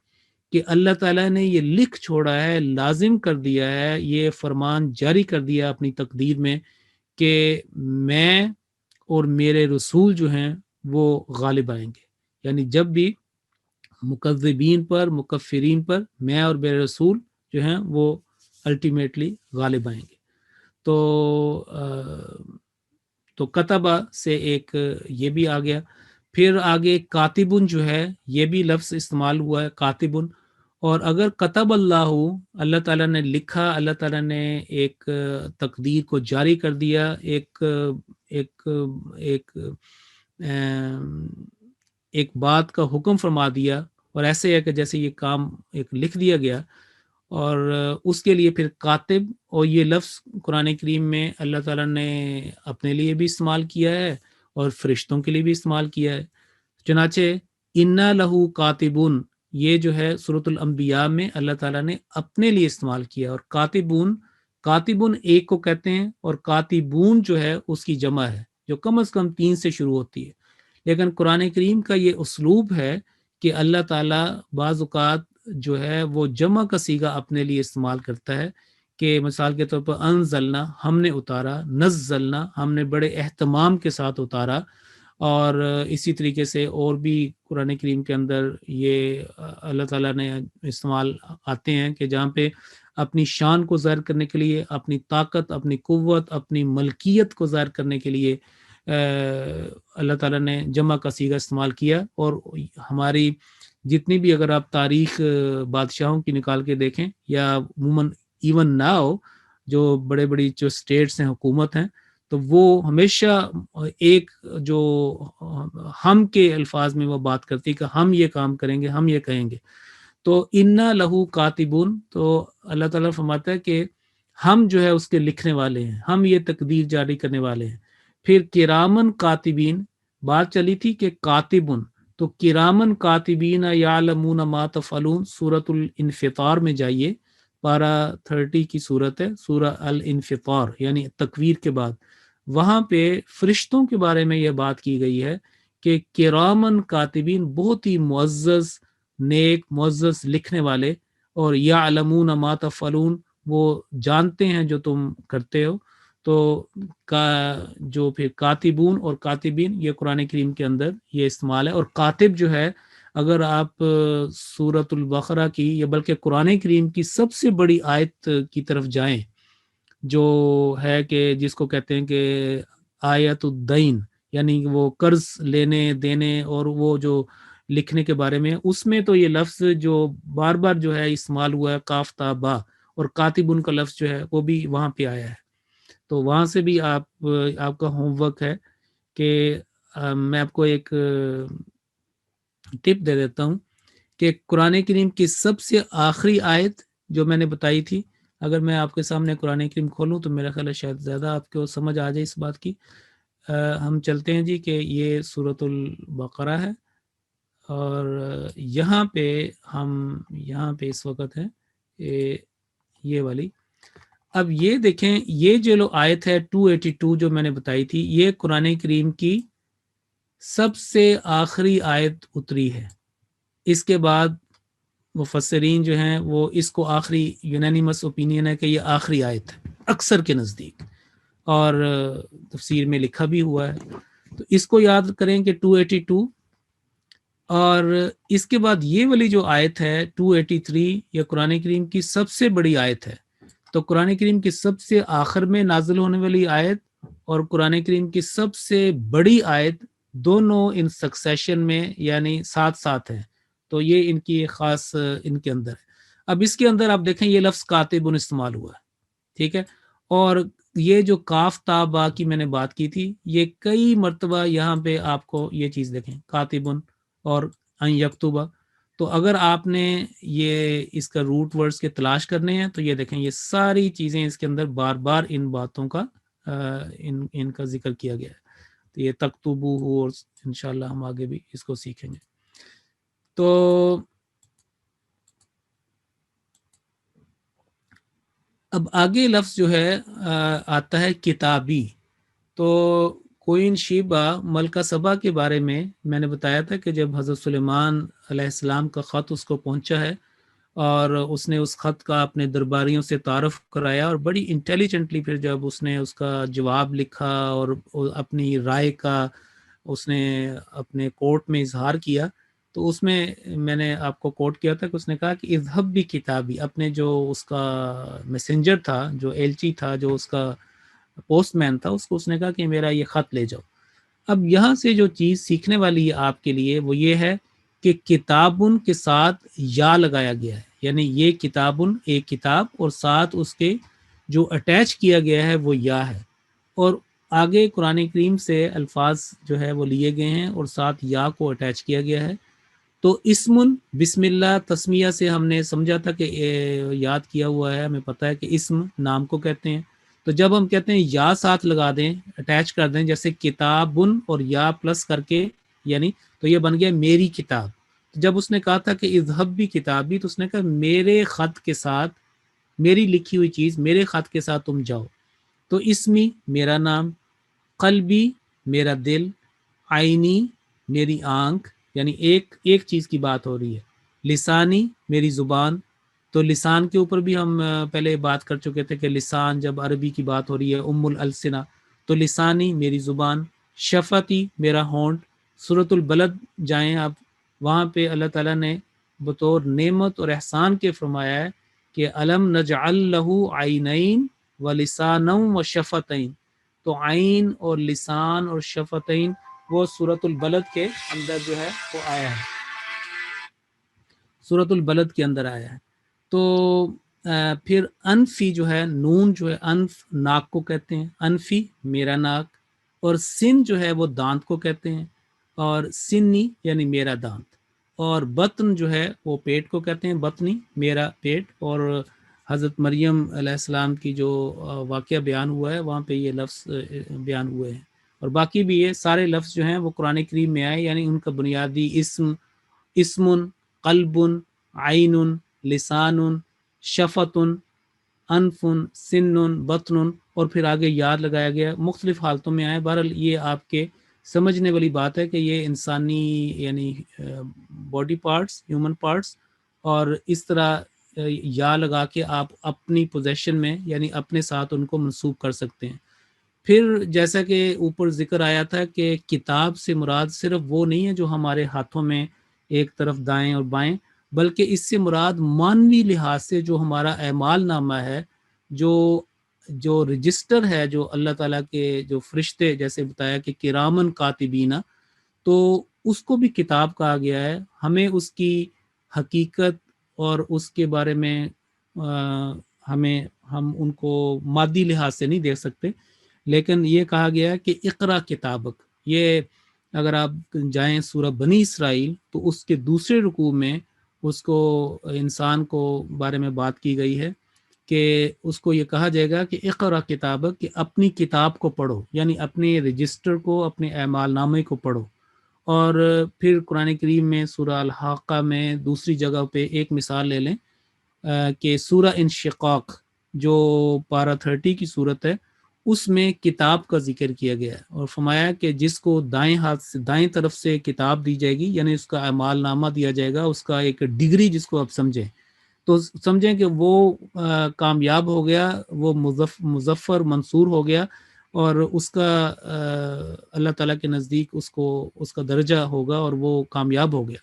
کہ اللہ تعالیٰ نے یہ لکھ چھوڑا ہے، لازم کر دیا ہے، یہ فرمان جاری کر دیا اپنی تقدیر میں کہ میں اور میرے رسول جو ہیں وہ غالب آئیں گے. یعنی جب بھی مکذبین پر، مکفرین پر، میں اور میرے رسول جو ہیں وہ الٹیمیٹلی غالب آئیں گے. تو کتبہ سے ایک یہ بھی آ گیا. پھر آگے کاتبن جو ہے یہ بھی لفظ استعمال ہوا ہے، کاتبن. اور اگر کتب اللہ، اللہ تعالیٰ نے لکھا، اللہ تعالیٰ نے ایک تقدیر کو جاری کر دیا، ایک ایک ایک ایک بات کا حکم فرما دیا، اور ایسے ہے کہ جیسے یہ کام ایک لکھ دیا گیا، اور اس کے لیے پھر کاتب، اور یہ لفظ قرآن کریم میں اللہ تعالیٰ نے اپنے لیے بھی استعمال کیا ہے اور فرشتوں کے لیے بھی استعمال کیا ہے. چنانچہ انا لہو کاتبون، یہ جو ہے سورۃ الانبیاء میں اللہ تعالیٰ نے اپنے لیے استعمال کیا، اور کاتبون ایک کو کہتے ہیں، اور کاتبون جو ہے اس کی جمع ہے جو کم از کم 3 سے شروع ہوتی ہے. لیکن قرآن کریم کا یہ اسلوب ہے کہ اللہ تعالیٰ بعض اوقات جو ہے وہ جمع کا صیغہ اپنے لیے استعمال کرتا ہے کہ مثال کے طور پر انزلنا ہم نے اتارا، نزلنا ہم نے بڑے اہتمام کے ساتھ اتارا، اور اسی طریقے سے اور بھی قرآن کریم کے اندر یہ اللہ تعالیٰ نے استعمال آتے ہیں کہ جہاں پہ اپنی شان کو ظاہر کرنے کے لیے، اپنی طاقت، اپنی قوت، اپنی ملکیت کو ظاہر کرنے کے لیے اللہ تعالیٰ نے جمع کا صیغہ استعمال کیا. اور ہماری جتنی بھی اگر آپ تاریخ بادشاہوں کی نکال کے دیکھیں، یا عموماً ایون ناؤ جو بڑے بڑی جو اسٹیٹس ہیں، حکومت ہیں، تو وہ ہمیشہ ایک جو ہم کے الفاظ میں وہ بات کرتی کہ ہم یہ کام کریں گے، ہم یہ کہیں گے. تو انا لہو کاتبون، تو اللہ تعالیٰ فرماتا ہے کہ ہم جو ہے اس کے لکھنے والے ہیں، ہم یہ تقدیر جاری کرنے والے ہیں. پھر کرامن کاتبین، بات چلی تھی کہ کاتبن، تو کرامن کاتبین یعلمون ما تفعلون، سورۃ الانفطار میں جائیے، پارہ 30 کی صورت ہے، سورہ الانفطار یعنی تکویر کے بعد. وہاں پہ فرشتوں کے بارے میں یہ بات کی گئی ہے کہ کرامن کاتبین، بہت ہی معزز، نیک، معزز لکھنے والے، اور یعلمون ما تفعلون، وہ جانتے ہیں جو تم کرتے ہو. تو جو پھر کاتبون اور کاتبین، یہ قرآن کریم کے اندر یہ استعمال ہے. اور کاتب جو ہے، اگر آپ سورۃ البقرہ کی، یا بلکہ قرآن کریم کی سب سے بڑی آیت کی طرف جائیں، جو ہے کہ جس کو کہتے ہیں کہ آیت الدین، یعنی وہ قرض لینے دینے اور وہ جو لکھنے کے بارے میں، اس میں تو یہ لفظ جو بار بار جو ہے استعمال ہوا ہے، کاف تا با، اور کاتبن کا لفظ جو ہے وہ بھی وہاں پہ آیا ہے. تو وہاں سے بھی آپ کا ہوم ورک ہے کہ میں آپ کو ایک ٹپ دے دیتا ہوں کہ قرآن کریم کی سب سے آخری آیت جو میں نے بتائی تھی، اگر میں آپ کے سامنے قرآن کریم کھولوں تو میرا خیال ہے شاید زیادہ آپ کو سمجھ آ جائے اس بات کی. ہم چلتے ہیں جی کہ یہ سورۃ البقرہ ہے، اور یہاں پہ اس وقت ہے یہ والی. اب یہ دیکھیں، یہ جو آیت ہے 282 جو میں نے بتائی تھی، یہ قرآن کریم کی سب سے آخری آیت اتری ہے. اس کے بعد مفسرین جو ہیں وہ اس کو آخری یونانیمس اوپینین ہے کہ یہ آخری آیت ہے اکثر کے نزدیک، اور تفسیر میں لکھا بھی ہوا ہے. تو اس کو یاد کریں کہ 282، اور اس کے بعد یہ والی جو آیت ہے 283، یہ قرآن کریم کی سب سے بڑی آیت ہے. تو قرآن کریم کی سب سے آخر میں نازل ہونے والی آیت اور قرآن کریم کی سب سے بڑی آیت، دونوں ان سکسیشن میں یعنی ساتھ ساتھ ہیں. تو یہ ان کی خاص ان کے اندر ہے. اب اس کے اندر آپ دیکھیں یہ لفظ کاتبن استعمال ہوا ہے، ٹھیک ہے. اور یہ جو کاف تا با کی میں نے بات کی تھی، یہ کئی مرتبہ یہاں پہ آپ کو یہ چیز دیکھیں، کاتبن اور ان یکتبہ. تو اگر آپ نے یہ اس کا روٹ ورڈز کے تلاش کرنے ہیں تو یہ دیکھیں، یہ ساری چیزیں اس کے اندر بار بار ان باتوں کا ان کا ذکر کیا گیا ہے. تو یہ تکتبو ہو، اور انشاءاللہ ہم آگے بھی اس کو سیکھیں گے. تو اب آگے لفظ جو ہے آتا ہے کتابی. تو کوئن شیبہ ملکہ سبا کے بارے میں نے بتایا تھا کہ جب حضرت سلیمان علیہ السلام کا خط اس کو پہنچا ہے، اور اس نے اس خط کا اپنے درباریوں سے تعارف کرایا، اور بڑی انٹیلیجنٹلی پھر جب اس نے اس کا جواب لکھا اور اپنی رائے کا اس نے اپنے کورٹ میں اظہار کیا، تو اس میں نے آپ کو کوٹ کیا تھا کہ اس نے کہا کہ اذهب بھی کتابی، اپنے جو اس کا میسنجر تھا، جو ایلچی تھا، جو اس کا پوسٹ مین تھا، اس کو اس نے کہا کہ میرا یہ خط لے جاؤ. اب یہاں سے جو چیز سیکھنے والی ہے آپ کے لیے وہ یہ ہے کہ کتابن کے ساتھ یا لگایا گیا ہے، یعنی یہ کتابن ایک کتاب، اور ساتھ اس کے جو اٹیچ کیا گیا ہے وہ یا ہے. اور آگے قرآن کریم سے الفاظ جو ہے وہ لیے گئے ہیں اور ساتھ یا کو اٹیچ کیا گیا ہے. تو اسم، بسم اللہ تسمیہ سے ہم نے سمجھا تھا کہ یاد کیا ہوا ہے، ہمیں پتہ ہے کہ اسم نام کو کہتے ہیں. تو جب ہم کہتے ہیں یا ساتھ لگا دیں، اٹیچ کر دیں، جیسے کتابن اور یا پلس کر کے، یعنی تو یہ بن گیا میری کتاب. جب اس نے کہا تھا کہ اذهب بھی کتابی، تو اس نے کہا میرے خط کے ساتھ، میری لکھی ہوئی چیز، میرے خط کے ساتھ تم جاؤ. تو اسمی میرا نام، قلبی میرا دل، عینی میری آنکھ، یعنی ایک چیز کی بات ہو رہی ہے، لسانی میری زبان. تو لسان کے اوپر بھی ہم پہلے بات کر چکے تھے کہ لسان جب عربی کی بات ہو رہی ہے الالسنہ، تو لسانی میری زبان، شفتی میرا ہونٹ۔ سورۃ البلد جائیں آپ، وہاں پہ اللہ تعالیٰ نے بطور نعمت اور احسان کے فرمایا ہے کہ علم نجعل لہ عینین و لسانا و شفتین، تو عین اور لسان اور شفتین وہ سورۃ البلد کے اندر جو ہے وہ آیا ہے، سورۃ البلد کے اندر آیا ہے۔ تو پھر انفی جو ہے، نون جو ہے، انف ناک کو کہتے ہیں، انفی میرا ناک، اور سن جو ہے وہ دانت کو کہتے ہیں، اور سنی یعنی میرا دانت، اور بطن جو ہے وہ پیٹ کو کہتے ہیں، بطنی میرا پیٹ۔ اور حضرت مریم علیہ السلام کی جو واقعہ بیان ہوا ہے وہاں پہ یہ لفظ بیان ہوئے ہیں، اور باقی بھی یہ سارے لفظ جو ہیں وہ قرآن کریم میں آئے، یعنی ان کا بنیادی اسم، قلب، عین، لسان، شفت، انف، سن، بطن، اور پھر آگے یاد لگایا گیا، مختلف حالتوں میں آئے۔ بہرحال یہ آپ کے سمجھنے والی بات ہے کہ یہ انسانی یعنی باڈی پارٹس، ہیومن پارٹس، اور اس طرح یا لگا کے آپ اپنی پوزیشن میں یعنی اپنے ساتھ ان کو منسوب کر سکتے ہیں۔ پھر جیسا کہ اوپر ذکر آیا تھا کہ کتاب سے مراد صرف وہ نہیں ہے جو ہمارے ہاتھوں میں ایک طرف دائیں اور بائیں، بلکہ اس سے مراد مانوی لحاظ سے جو ہمارا اعمال نامہ ہے، جو رجسٹر ہے، جو اللہ تعالیٰ کے جو فرشتے جیسے بتایا کہ کرامن کاتبینہ، تو اس کو بھی کتاب کہا گیا ہے۔ ہمیں اس کی حقیقت اور اس کے بارے میں ہم ان کو مادی لحاظ سے نہیں دیکھ سکتے، لیکن یہ کہا گیا ہے کہ اقرا کتابک۔ یہ اگر آپ جائیں سورہ بنی اسرائیل تو اس کے دوسرے رکوع میں اس کو انسان کو بارے میں بات کی گئی ہے کہ اس کو یہ کہا جائے گا کہ اقرا کتابک، کہ اپنی کتاب کو پڑھو، یعنی اپنے رجسٹر کو، اپنے اعمال نامے کو پڑھو۔ اور پھر قرآن کریم میں سورہ الحاقہ میں دوسری جگہ پہ ایک مثال لے لیں کہ سورہ انشقاق جو پارہ 30 کی صورت ہے، اس میں کتاب کا ذکر کیا گیا ہے، اور فرمایا کہ جس کو دائیں ہاتھ سے، دائیں طرف سے کتاب دی جائے گی، یعنی اس کا اعمال نامہ دیا جائے گا، اس کا ایک ڈگری جس کو آپ سمجھیں، تو سمجھیں کہ وہ کامیاب ہو گیا، وہ مظفر منصور ہو گیا، اور اس کا اللہ تعالیٰ کے نزدیک اس کا درجہ ہوگا اور وہ کامیاب ہو گیا۔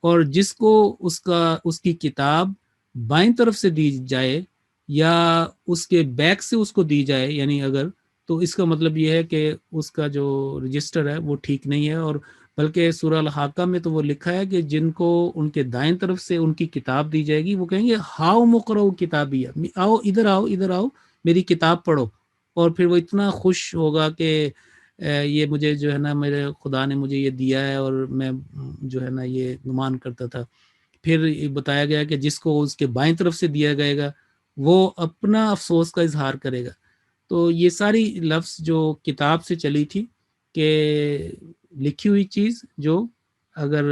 اور جس کو اس کی کتاب بائیں طرف سے دی جائے یا اس کے بیک سے اس کو دی جائے، یعنی اگر، تو اس کا مطلب یہ ہے کہ اس کا جو رجسٹر ہے وہ ٹھیک نہیں ہے، اور بلکہ سورہ الحاقہ میں تو وہ لکھا ہے کہ جن کو ان کے دائیں طرف سے ان کی کتاب دی جائے گی وہ کہیں گے ہاؤ مقرؤ کتابیہ، آؤ ادھر آؤ ادھر آؤ میری کتاب پڑھو، اور پھر وہ اتنا خوش ہوگا کہ یہ مجھے جو ہے نا میرے خدا نے مجھے یہ دیا ہے اور میں جو ہے نا یہ گمان کرتا تھا۔ پھر بتایا گیا کہ جس کو اس کے بائیں طرف سے دیا جائے گا وہ اپنا افسوس کا اظہار کرے گا۔ تو یہ ساری لفظ جو کتاب سے چلی تھی کہ لکھی ہوئی چیز جو اگر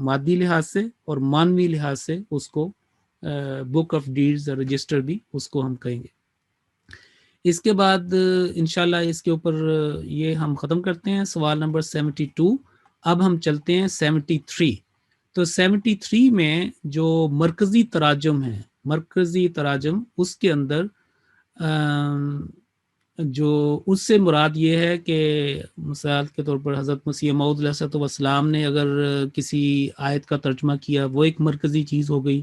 مادی لحاظ سے اور مانوی لحاظ سے اس کو بک آف ڈیڈز رجسٹر بھی اس کو ہم کہیں گے۔ اس کے بعد انشاءاللہ اس کے اوپر یہ ہم ختم کرتے ہیں سوال نمبر 72۔ اب ہم چلتے ہیں 73۔ تو 73 میں جو مرکزی تراجم ہیں، مرکزی تراجم، اس کے اندر جو اس سے مراد یہ ہے کہ مثال کے طور پر حضرت مسیح موعود علیہ السلام نے اگر کسی آیت کا ترجمہ کیا، وہ ایک مرکزی چیز ہو گئی۔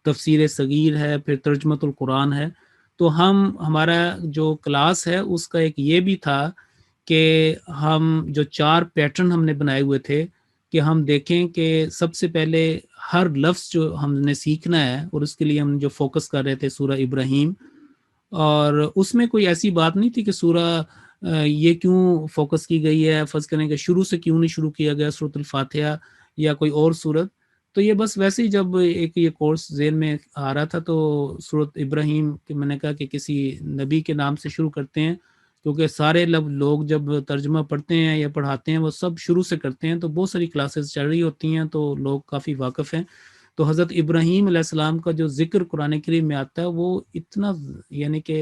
تفسیر صغیر ہے، پھر ترجمۃ القرآن ہے۔ تو ہمارا جو کلاس ہے اس کا ایک یہ بھی تھا کہ ہم جو 4 پیٹرن ہم نے بنائے ہوئے تھے کہ ہم دیکھیں کہ سب سے پہلے ہر لفظ جو ہم نے سیکھنا ہے، اور اس کے لیے ہم جو فوکس کر رہے تھے سورہ ابراہیم، اور اس میں کوئی ایسی بات نہیں تھی کہ سورہ یہ کیوں فوکس کی گئی ہے، فرض کریں کہ شروع سے کیوں نہیں شروع کیا گیا سورۃ الفاتحہ یا کوئی اور سورت۔ تو یہ بس ویسے ہی جب ایک یہ کورس ذہن میں آ رہا تھا تو سورۃ ابراہیم کہ میں نے کہا کہ کسی نبی کے نام سے شروع کرتے ہیں، کیونکہ سارے لوگ جب ترجمہ پڑھتے ہیں یا پڑھاتے ہیں وہ سب شروع سے کرتے ہیں، تو بہت ساری کلاسز چل رہی ہوتی ہیں تو لوگ کافی واقف ہیں۔ تو حضرت ابراہیم علیہ السلام کا جو ذکر قرآن کریم میں آتا ہے وہ اتنا یعنی کہ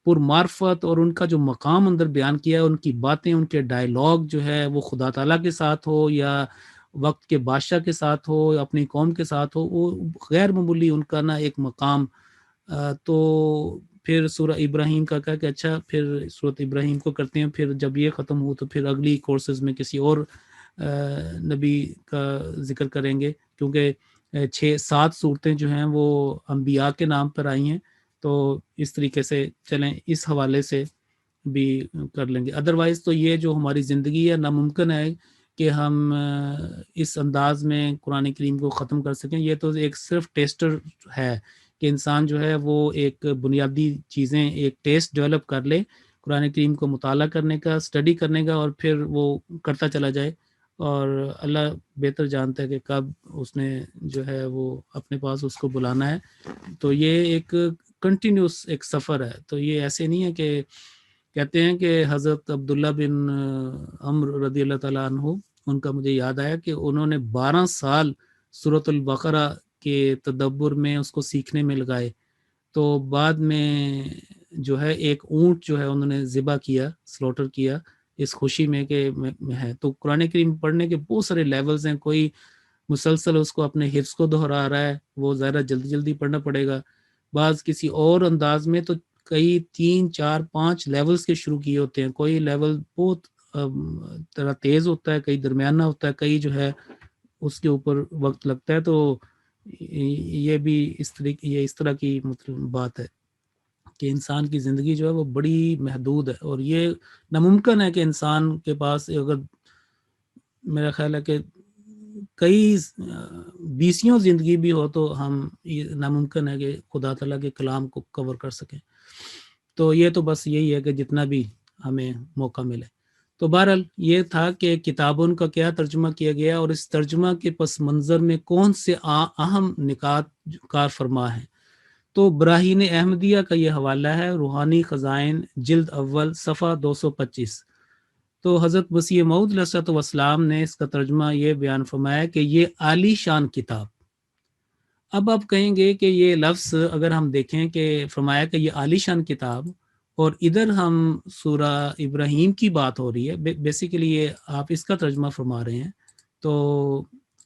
پر معرفت، اور ان کا جو مقام اندر بیان کیا ہے، ان کی باتیں، ان کے ڈائیلاگ جو ہے وہ خدا تعالیٰ کے ساتھ ہو یا وقت کے بادشاہ کے ساتھ ہو، اپنی قوم کے ساتھ ہو، وہ غیر معمولی ان کا نا ایک مقام. تو پھر سورہ ابراہیم کا کہا کہ اچھا پھر سورۃ ابراہیم کو کرتے ہیں، پھر جب یہ ختم ہو تو پھر اگلی کورسز میں کسی اور نبی کا ذکر کریں گے، کیونکہ 6-7 صورتیں جو ہیں وہ انبیاء کے نام پر آئی ہیں. تو اس طریقے سے چلیں اس حوالے سے بھی کر لیں گے. ادروائز تو یہ جو ہماری زندگی ہے ناممکن ہے کہ ہم اس انداز میں قرآن کریم کو ختم کر سکیں. یہ تو ایک صرف ٹیسٹر ہے کہ انسان جو ہے وہ ایک بنیادی چیزیں ایک ٹیسٹ ڈیولپ کر لے قرآن کریم کو مطالعہ کرنے کا، اسٹڈی کرنے کا، اور پھر وہ کرتا چلا جائے. اور اللہ بہتر جانتا ہے کہ کب اس نے جو ہے وہ اپنے پاس اس کو بلانا ہے. تو یہ ایک کنٹینیوس ایک سفر ہے. تو یہ ایسے نہیں ہے کہ کہتے ہیں کہ حضرت عبداللہ بن عمر رضی اللہ تعالیٰ عنہ، ان کا مجھے یاد آیا کہ انہوں نے 12 سال سورۃ البقرہ کے تدبر میں اس کو سیکھنے میں لگائے. تو بعد میں جو ہے ایک اونٹ جو ہے انہوں نے ذبح کیا، سلوٹر کیا اس خوشی میں کہ ہے. تو قرآن کریم پڑھنے کے بہت سارے لیولز ہیں. کوئی مسلسل اس کو اپنے حفظ کو دہرا رہا ہے، وہ ذرا جلدی جلدی پڑھنا پڑے گا. بعض کسی اور انداز میں تو کئی 3-4-5 لیولز کے شروع کیے ہوتے ہیں. کوئی لیول بہت طرح تیز ہوتا ہے، کئی درمیانہ ہوتا ہے، کئی جو ہے اس کے اوپر وقت لگتا ہے. تو یہ بھی اس طرح کی مطلب بات ہے کہ انسان کی زندگی جو ہے وہ بڑی محدود ہے، اور یہ ناممکن ہے کہ انسان کے پاس اگر میرا خیال ہے کہ کئی 20 زندگی بھی ہو تو ہم یہ ناممکن ہے کہ خدا تعالیٰ کے کلام کو کور کر سکیں. تو یہ تو بس یہی ہے کہ جتنا بھی ہمیں موقع ملے. تو بہرحال یہ تھا کہ کتابوں کا کیا ترجمہ کیا گیا اور اس ترجمہ کے پس منظر میں کون سے اہم نکات کار فرما ہیں. تو براہین احمدیہ کا یہ حوالہ ہے، روحانی خزائن جلد اول صفحہ 225. تو حضرت مسیح موعود علیہ الصلوۃ والسلام نے اس کا ترجمہ یہ بیان فرمایا کہ یہ عالی شان کتاب. اب آپ کہیں گے کہ یہ لفظ اگر ہم دیکھیں کہ فرمایا کہ یہ عالی شان کتاب، اور ادھر ہم سورہ ابراہیم کی بات ہو رہی ہے، بیسیکلی یہ آپ اس کا ترجمہ فرما رہے ہیں. تو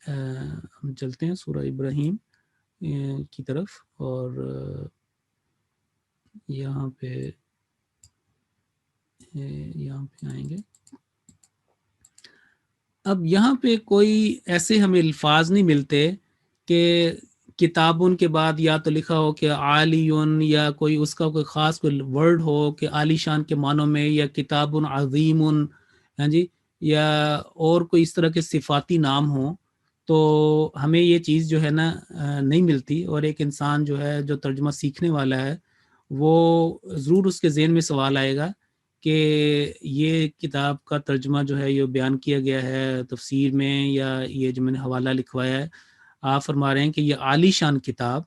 ہم چلتے ہیں سورہ ابراہیم کی طرف، اور یہاں پہ آئیں گے. اب یہاں پہ کوئی ایسے ہمیں الفاظ نہیں ملتے کہ کتابوں کے بعد یا تو لکھا ہو کہ عالیون، یا کوئی اس کا کوئی خاص کوئی ورڈ ہو کہ عالی شان کے معنوں میں، یا کتاب عظیم، ہاں جی، یا اور کوئی اس طرح کے صفاتی نام ہوں. تو ہمیں یہ چیز جو ہے نا نہیں ملتی. اور ایک انسان جو ہے جو ترجمہ سیکھنے والا ہے وہ ضرور اس کے ذہن میں سوال آئے گا کہ یہ کتاب کا ترجمہ جو ہے یہ بیان کیا گیا ہے تفسیر میں، یا یہ جو میں نے حوالہ لکھوایا ہے آپ فرما رہے ہیں کہ یہ عالی شان کتاب،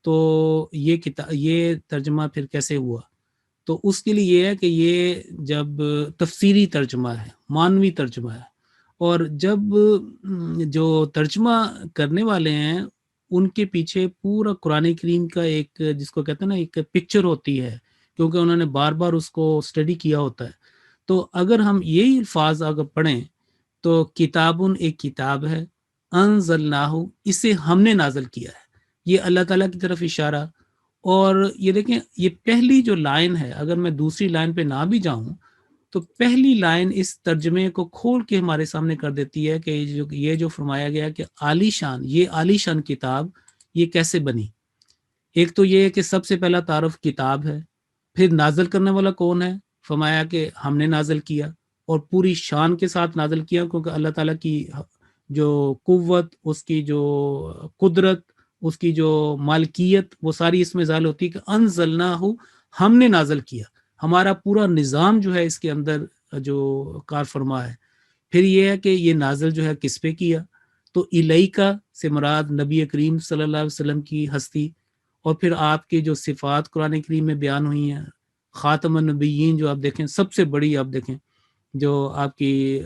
تو یہ ترجمہ پھر کیسے ہوا؟ تو اس کے لیے یہ ہے کہ یہ جب تفسیری ترجمہ ہے، معنوی ترجمہ ہے، اور جب جو ترجمہ کرنے والے ہیں ان کے پیچھے پورا قرآن کریم کا ایک جس کو کہتے ہیں نا ایک پکچر ہوتی ہے، کیونکہ انہوں نے بار بار اس کو اسٹڈی کیا ہوتا ہے. تو اگر ہم یہی الفاظ اگر پڑھیں تو کتابن ایک کتاب ہے، انزلناہ اسے ہم نے نازل کیا ہے، یہ اللہ تعالیٰ کی طرف اشارہ. اور یہ دیکھیں یہ پہلی جو لائن ہے، اگر میں دوسری لائن پہ نہ بھی جاؤں تو پہلی لائن اس ترجمے کو کھول کے ہمارے سامنے کر دیتی ہے کہ یہ جو فرمایا گیا کہ عالی شان، یہ عالی شان کتاب یہ کیسے بنی. ایک تو یہ ہے کہ سب سے پہلا تعارف کتاب ہے، پھر نازل کرنے والا کون ہے، فرمایا کہ ہم نے نازل کیا، اور پوری شان کے ساتھ نازل کیا، کیونکہ اللہ تعالیٰ کی جو قوت، اس کی جو قدرت، اس کی جو مالکیت، وہ ساری اس میں ظاہر ہوتی ہے کہ انزلناہ ہم نے نازل کیا. ہمارا پورا نظام جو ہے اس کے اندر جو کار فرما ہے. پھر یہ ہے کہ یہ نازل جو ہے کس پہ کیا، تو الیکا سے مراد نبی کریم صلی اللہ علیہ وسلم کی ہستی، اور پھر آپ کی جو صفات قرآن کریم میں بیان ہوئی ہیں، خاتم النبیین جو آپ دیکھیں سب سے بڑی، آپ دیکھیں جو آپ کی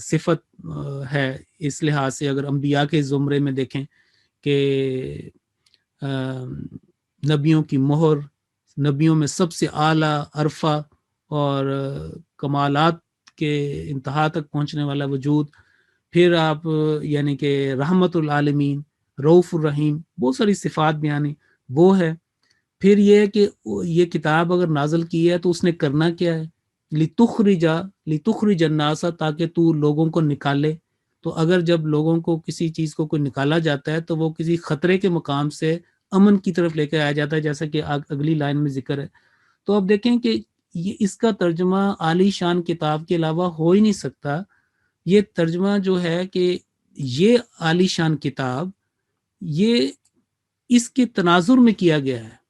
صفت ہے اس لحاظ سے، اگر انبیاء کے زمرے میں دیکھیں کہ نبیوں کی مہر، نبیوں میں سب سے اعلیٰ عرفہ اور کمالات کے انتہا تک پہنچنے والا وجود. پھر آپ یعنی کہ رحمت العالمین، رؤوف الرحیم، بہت ساری صفات بیان ہیں وہ ہے۔ پھر یہ ہے کہ یہ کتاب اگر نازل کی ہے تو اس نے کرنا کیا ہے، لتخرج الناس، تاکہ تو لوگوں کو نکالے۔ تو اگر جب لوگوں کو کسی چیز کو کوئی نکالا جاتا ہے تو وہ کسی خطرے کے مقام سے امن کی طرف لے کے آیا جاتا ہے، جیسا کہ اگلی لائن میں ذکر ہے۔ تو آپ دیکھیں کہ یہ اس کا ترجمہ عالی شان کتاب کے علاوہ ہو ہی نہیں سکتا۔ یہ ترجمہ جو ہے کہ یہ عالی شان کتاب، یہ اس کے تناظر میں کیا گیا ہے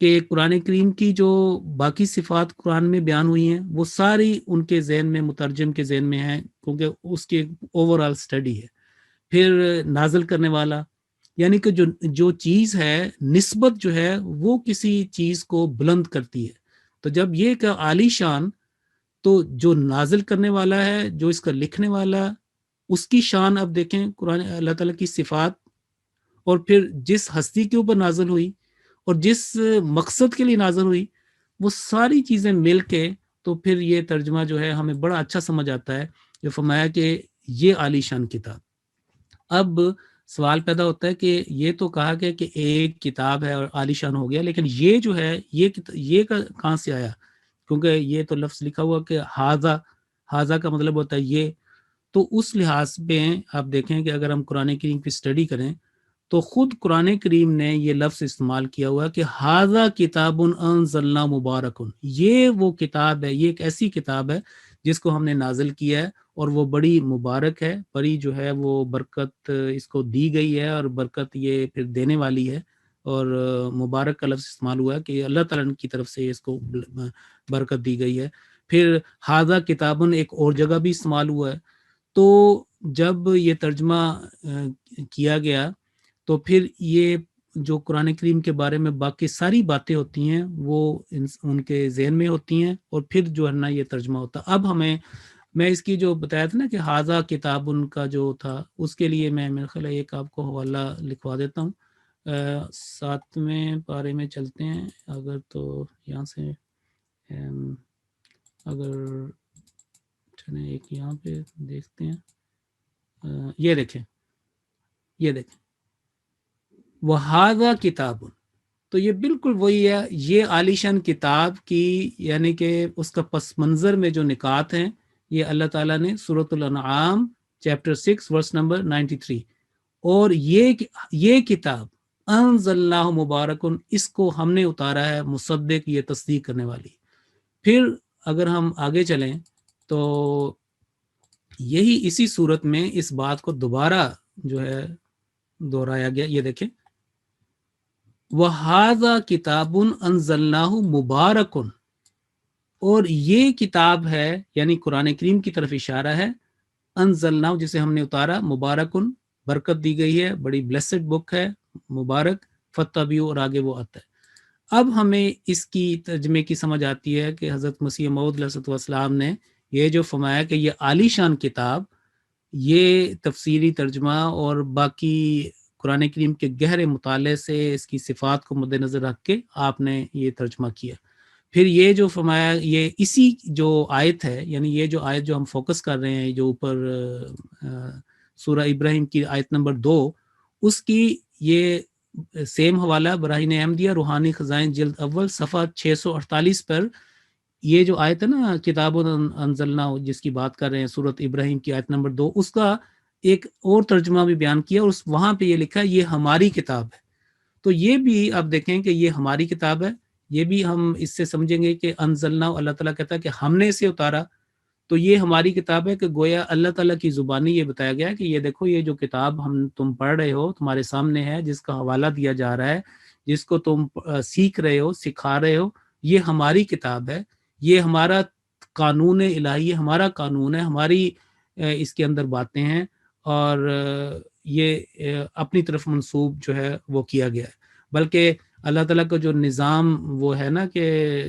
کہ قرآن کریم کی جو باقی صفات قرآن میں بیان ہوئی ہیں وہ ساری ان کے ذہن میں، مترجم کے ذہن میں ہیں، کیونکہ اس کی اوور آل سٹڈی ہے۔ پھر نازل کرنے والا، یعنی کہ جو چیز ہے، نسبت جو ہے وہ کسی چیز کو بلند کرتی ہے۔ تو جب یہ کہ عالی شان، تو جو نازل کرنے والا ہے، جو اس کا لکھنے والا، اس کی شان اب دیکھیں، قرآن اللہ تعالیٰ کی صفات، اور پھر جس ہستی کے اوپر نازل ہوئی اور جس مقصد کے لیے نازل ہوئی، وہ ساری چیزیں مل کے تو پھر یہ ترجمہ جو ہے ہمیں بڑا اچھا سمجھ آتا ہے، جو فرمایا کہ یہ عالی شان کتاب۔ اب سوال پیدا ہوتا ہے کہ یہ تو کہا گیا کہ ایک کتاب ہے اور عالی شان ہو گیا، لیکن یہ جو ہے یہ کہاں سے آیا؟ کیونکہ یہ تو لفظ لکھا ہوا کہ ہاذا کا مطلب ہوتا ہے یہ۔ تو اس لحاظ پہ آپ دیکھیں کہ اگر ہم قرآن کریم کی سٹڈی کریں تو خود قرآن کریم نے یہ لفظ استعمال کیا ہوا کہ ہاذا کتاب انزلنا مبارکن، یہ وہ کتاب ہے، یہ ایک ایسی کتاب ہے جس کو ہم نے نازل کیا ہے اور وہ بڑی مبارک ہے، بڑی جو ہے وہ برکت اس کو دی گئی ہے، اور برکت یہ پھر دینے والی ہے۔ اور مبارک کا لفظ استعمال ہوا ہے کہ اللہ تعالیٰ کی طرف سے اس کو برکت دی گئی ہے۔ پھر ہاذا کتابن ایک اور جگہ بھی استعمال ہوا ہے۔ تو جب یہ ترجمہ کیا گیا تو پھر یہ جو قرآن کریم کے بارے میں باقی ساری باتیں ہوتی ہیں وہ ان کے ذہن میں ہوتی ہیں، اور پھر جو ہے نا یہ ترجمہ ہوتا۔ اب میں اس کی جو بتایا تھا نا کہ ہاذا کتاب ان کا جو تھا، اس کے لیے میں میرے خیال ایک آپ کو حوالہ لکھوا دیتا ہوں۔ 7ویں پارے میں چلتے ہیں اگر، تو یہاں سے اگر چلیں ایک یہاں پہ دیکھتے ہیں، یہ دیکھیں وَهَذَا کتاب، تو یہ بالکل وہی ہے، یہ عالی شان کتاب کی یعنی کہ اس کا پس منظر میں جو نکات ہیں، یہ اللہ تعالیٰ نے سورۃ الانعام چیپٹر 6 ورس نمبر 93، اور یہ کتاب انزلناہ مبارکن، اس کو ہم نے اتارا ہے مصدق، یہ تصدیق کرنے والی۔ پھر اگر ہم آگے چلیں تو یہی اسی صورت میں اس بات کو دوبارہ جو ہے دہرایا گیا، یہ دیکھیں وَهَذَا كِتَابٌ أَنزَلْنَاهُ مُبَارَكٌ، اور یہ کتاب ہے، یعنی قرآن کریم کی طرف اشارہ ہے، انزلناہ جسے ہم نے اتارا، مبارکن برکت دی گئی ہے، بڑی بلیسڈ بک ہے، مبارک، فاتبعوا، اور آگے وہ آتا ہے۔ اب ہمیں اس کی ترجمے کی سمجھ آتی ہے کہ حضرت مسیح موعود علیہ السلام نے یہ جو فرمایا کہ یہ عالی شان کتاب، یہ تفسیری ترجمہ اور باقی قرآن کریم کے گہرے مطالعے سے اس کی صفات کو مد نظر رکھ کے آپ نے یہ ترجمہ کیا۔ پھر یہ جو فرمایا، یہ اسی جو آیت ہے، یعنی یہ جو آیت جو ہم فوکس کر رہے ہیں، جو اوپر سورہ ابراہیم کی آیت نمبر 2، اس کی یہ سیم حوالہ براہین احمدیہ روحانی خزائن جلد اول صفحہ 648 پر یہ جو آیت ہے نا کتاب انزلنا جس کی بات کر رہے ہیں، سورۃ ابراہیم کی آیت نمبر 2، اس کا ایک اور ترجمہ بھی بیان کیا، اور وہاں پہ یہ لکھا ہے یہ ہماری کتاب ہے۔ تو یہ بھی آپ دیکھیں کہ یہ ہماری کتاب ہے، یہ بھی ہم اس سے سمجھیں گے کہ انزلنا، اللہ تعالیٰ کہتا ہے کہ ہم نے اسے اتارا، تو یہ ہماری کتاب ہے، کہ گویا اللہ تعالیٰ کی زبانی یہ بتایا گیا کہ یہ دیکھو، یہ جو کتاب تم پڑھ رہے ہو، تمہارے سامنے ہے، جس کا حوالہ دیا جا رہا ہے، جس کو تم سیکھ رہے ہو، سکھا رہے ہو، یہ ہماری کتاب ہے، یہ ہمارا قانون الہی ہے، ہمارا قانون ہے، ہماری اس کے اندر باتیں ہیں، اور یہ اپنی طرف منسوب جو ہے وہ کیا گیا ہے۔ بلکہ اللہ تعالیٰ کا جو نظام وہ ہے نا کہ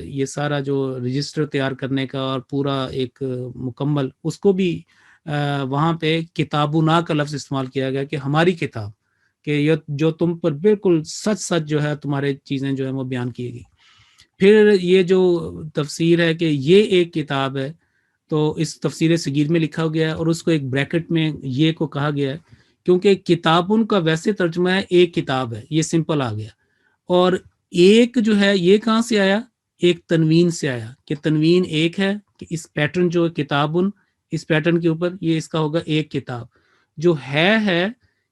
یہ سارا جو رجسٹر تیار کرنے کا اور پورا ایک مکمل، اس کو بھی وہاں پہ کتابنا کا لفظ استعمال کیا گیا کہ ہماری کتاب، کہ یہ جو تم پر بالکل سچ جو ہے تمہارے چیزیں جو ہیں وہ بیان کی گئی۔ پھر یہ جو تفسیر ہے کہ یہ ایک کتاب ہے، تو اس تفسیر صغیر میں لکھا گیا ہے اور اس کو ایک بریکٹ میں یہ کو کہا گیا ہے، کیونکہ کتابن کا ویسے ترجمہ ہے ایک کتاب ہے، یہ سمپل آ گیا، اور ایک جو ہے یہ کہاں سے آیا، ایک تنوین سے آیا کہ تنوین ایک ہے، کہ اس پیٹرن جو کتابن، اس پیٹرن کے اوپر یہ اس کا ہوگا ایک کتاب، جو ہے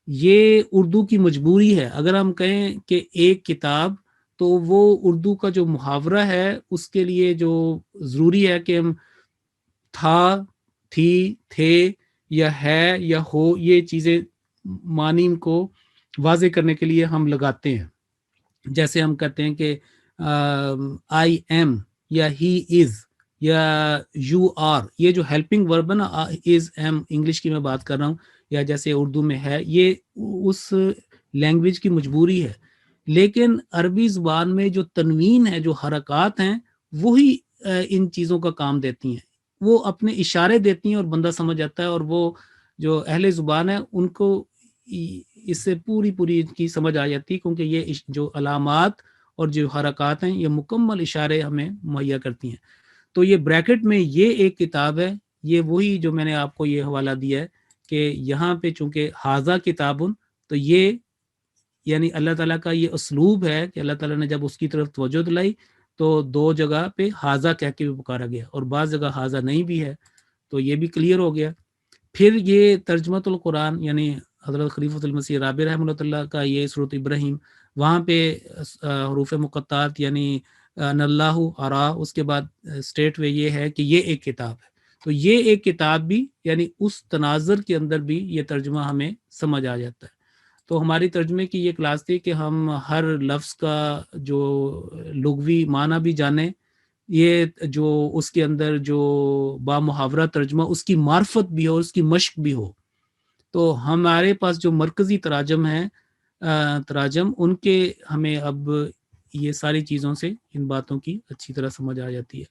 یہ اردو کی مجبوری ہے، اگر ہم کہیں کہ ایک کتاب تو وہ اردو کا جو محاورہ ہے اس کے لیے جو ضروری ہے کہ ہم تھا، تھی، تھے یا ہے یا ہو، یہ چیزیں معنی کو واضح کرنے کے لیے ہم لگاتے ہیں، جیسے ہم کہتے ہیں کہ آئی ایم یا ہی از یا یو آر، یہ جو ہیلپنگ ورب ہے نا، از ایم انگلش کی میں بات کر رہا ہوں، یا جیسے اردو میں ہے، یہ اس لینگویج کی مجبوری ہے، لیکن عربی زبان میں جو تنوین ہے، جو حرکات ہیں، وہی ان چیزوں کا کام دیتی ہیں، وہ اپنے اشارے دیتی ہیں اور بندہ سمجھ جاتا ہے، اور وہ جو اہل زبان ہے ان کو اس سے پوری کی سمجھ آ جاتی ہے، کیونکہ یہ جو علامات اور جو حرکات ہیں یہ مکمل اشارے ہمیں مہیا کرتی ہیں۔ تو یہ بریکٹ میں یہ ایک کتاب ہے، یہ وہی جو میں نے آپ کو یہ حوالہ دیا ہے کہ یہاں پہ چونکہ حاضہ کتابن، تو یہ یعنی اللہ تعالیٰ کا یہ اسلوب ہے کہ اللہ تعالیٰ نے جب اس کی طرف توجہ دلائی تو دو جگہ پہ حاضہ کہہ کے بھی پکارا گیا، اور بعض جگہ حاضہ نہیں بھی ہے، تو یہ بھی کلیئر ہو گیا۔ پھر یہ ترجمۃ القرآن یعنی حضرت خلیفۃ المسیح رابع رحمۃ اللہ کا یہ سورۃ ابراہیم، وہاں پہ حروف مقطعات یعنی اللہ ارا، اس کے بعد اسٹیٹ وے یہ ہے کہ یہ ایک کتاب ہے، تو یہ ایک کتاب بھی یعنی اس تناظر کے اندر بھی یہ ترجمہ ہمیں سمجھ آ جاتا ہے۔ تو ہماری ترجمے کی یہ کلاس تھی کہ ہم ہر لفظ کا جو لغوی معنی بھی جانیں، یہ جو اس کے اندر جو با محاورہ ترجمہ اس کی معرفت بھی ہو، اس کی مشق بھی ہو۔ تو ہمارے پاس جو مرکزی تراجم ہیں، تراجم، ان کے ہمیں اب یہ ساری چیزوں سے ان باتوں کی اچھی طرح سمجھ آ جاتی ہے۔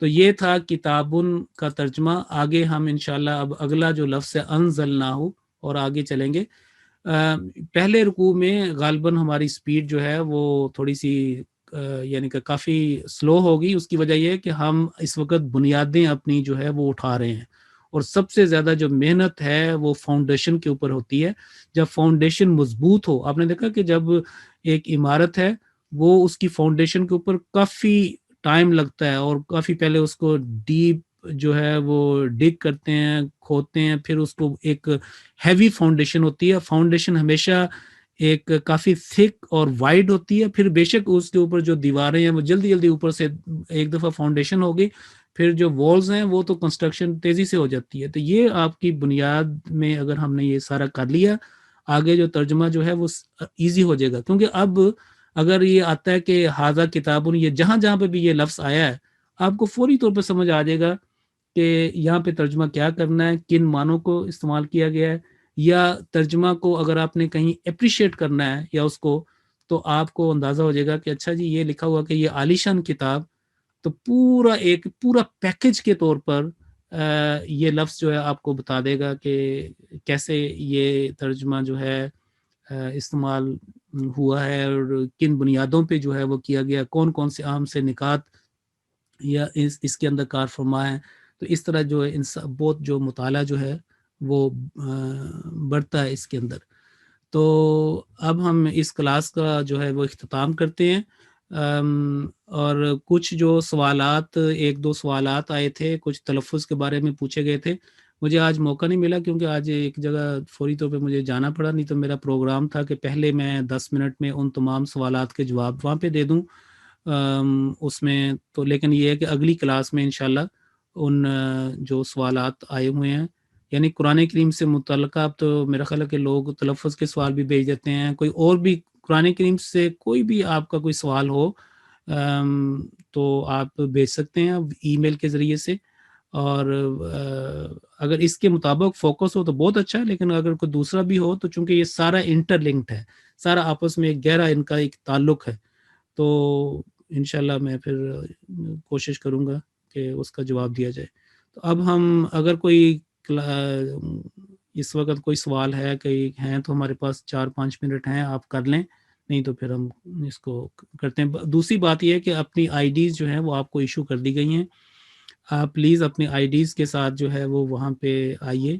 تو یہ تھا کتابن کا ترجمہ۔ آگے ہم انشاءاللہ اب اگلا جو لفظ ہے انزلناہ، اور آگے چلیں گے۔ پہلے رکوع میں غالباً ہماری سپیڈ جو ہے وہ تھوڑی سی یعنی کہ کافی سلو ہوگی، اس کی وجہ یہ ہے کہ ہم اس وقت بنیادیں اپنی جو ہے وہ اٹھا رہے ہیں، اور سب سے زیادہ جو محنت ہے وہ فاؤنڈیشن کے اوپر ہوتی ہے۔ جب فاؤنڈیشن مضبوط ہو، آپ نے دیکھا کہ جب ایک عمارت ہے وہ اس کی فاؤنڈیشن کے اوپر کافی ٹائم لگتا ہے، اور کافی پہلے اس کو ڈیپ جو ہے وہ ڈگ کرتے ہیں، کھودتے ہیں، پھر اس کو ایک ہیوی فاؤنڈیشن ہوتی ہے۔ فاؤنڈیشن ہمیشہ ایک کافی تھک اور وائڈ ہوتی ہے، پھر بے شک اس کے اوپر جو دیواریں ہیں وہ جلدی جلدی اوپر سے ایک دفعہ فاؤنڈیشن ہوگی، پھر جو والز ہیں وہ تو کنسٹرکشن تیزی سے ہو جاتی ہے۔ تو یہ آپ کی بنیاد میں اگر ہم نے یہ سارا کر لیا، آگے جو ترجمہ جو ہے وہ ایزی ہو جائے گا، کیونکہ اب اگر یہ آتا ہے کہ حاضہ کتابن، یہ جہاں جہاں پہ بھی یہ لفظ آیا ہے آپ کو فوری طور پہ سمجھ آ جائے گا کہ یہاں پہ ترجمہ کیا کرنا ہے، کن معنوں کو استعمال کیا گیا ہے، یا ترجمہ کو اگر آپ نے کہیں اپریشیٹ کرنا ہے یا اس کو، تو آپ کو اندازہ ہو جائے گا کہ اچھا جی یہ لکھا ہوا کہ یہ عالیشان کتاب، تو پورا پیکج کے طور پر یہ لفظ جو ہے آپ کو بتا دے گا کہ کیسے یہ ترجمہ جو ہے استعمال ہوا ہے، اور کن بنیادوں پہ جو ہے وہ کیا گیا، کون کون سے اہم سے نکات یا اس کے اندر کار فرما ہے۔ تو اس طرح جو ہے بہت جو مطالعہ جو ہے وہ بڑھتا ہے اس کے اندر۔ تو اب ہم اس کلاس کا جو ہے وہ اختتام کرتے ہیں، اور کچھ جو سوالات، ایک دو سوالات آئے تھے، کچھ تلفظ کے بارے میں پوچھے گئے تھے، مجھے آج موقع نہیں ملا کیونکہ آج ایک جگہ فوری طور پہ مجھے جانا پڑا، نہیں تو میرا پروگرام تھا کہ پہلے میں 10 منٹ میں ان تمام سوالات کے جواب وہاں پہ دے دوں اس میں تو، لیکن یہ ہے کہ اگلی کلاس میں انشاءاللہ ان جو سوالات آئے ہوئے ہیں، یعنی قرآن کریم سے متعلقہ، اب تو میرا خیال ہے کہ لوگ تلفظ کے سوال بھی بھیج دیتے ہیں، کوئی اور بھی قرآن کریم سے کوئی بھی آپ کا کوئی سوال ہو تو آپ بھیج سکتے ہیں ای میل کے ذریعے سے، اور اگر اس کے مطابق فوکس ہو تو بہت اچھا ہے، لیکن اگر کوئی دوسرا بھی ہو تو چونکہ یہ سارا انٹر لنکڈ ہے، سارا آپس میں ایک گہرا ان کا ایک تعلق ہے، تو انشاءاللہ میں پھر کوشش کروں گا کہ اس کا جواب دیا جائے۔ تو اب ہم اگر کوئی اس وقت کوئی سوال ہے کہ ہیں تو ہمارے پاس 4-5 منٹ ہیں، آپ کر لیں، نہیں تو پھر ہم اس کو کرتے ہیں۔ دوسری بات یہ ہے کہ اپنی آئی ڈیز جو ہیں وہ آپ کو ایشو کر دی گئی ہیں، آپ پلیز اپنے آئی ڈیز کے ساتھ جو ہے وہ وہاں پہ آئیے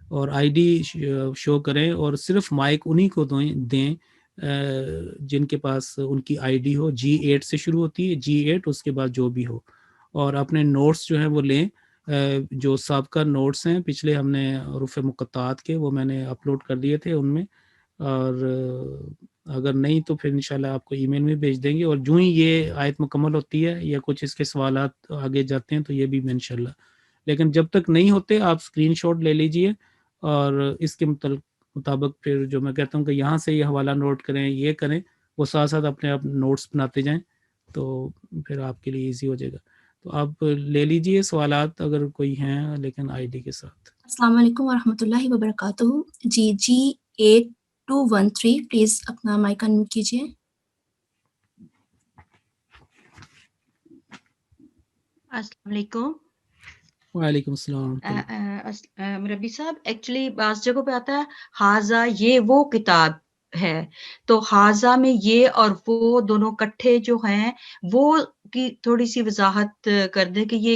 اور آئی ڈی شو کریں اور صرف مائک انہی کو دیں جن کے پاس ان کی آئی ڈی ہو, G8 سے شروع ہوتی ہے, G8 اس کے بعد جو بھی ہو. اور اپنے نوٹس جو ہیں وہ لیں, جو سابقہ نوٹس ہیں پچھلے ہم نے حروف مقطعات کے, وہ میں نے اپلوڈ کر دیے تھے ان میں, اور اگر نہیں تو پھر انشاءاللہ آپ کو ای میل میں بھیج دیں گے. اور جو ہی یہ آیت مکمل ہوتی ہے یا کچھ اس کے سوالات آگے جاتے ہیں تو یہ بھی میں انشاءاللہ, لیکن جب تک نہیں ہوتے آپ اسکرین شاٹ لے لیجئے اور اس کے مطابق پھر جو میں کہتا ہوں کہ یہاں سے یہ حوالہ نوٹ کریں, یہ کریں, وہ ساتھ ساتھ اپنے آپ نوٹس بناتے جائیں تو پھر آپ کے لیے ایزی ہو جائے گا. تو آپ لے لیجئے سوالات اگر کوئی ہیں, لیکن آئی ڈی کے ساتھ. السلام علیکم ورحمۃ اللہ وبرکاتہ. جی G8213 پلیز اپنا مائک انمیوٹ کیجیے. السلام علیکم. وعلیکم السلام. مربی صاحب, ایکچولی بعض جگہوں پہ آتا ہے حاضہ یہ وہ کتاب ہے, تو حاضہ میں یہ اور وہ دونوں کٹھے جو ہیں وہ کی تھوڑی سی وضاحت کر دیں کہ یہ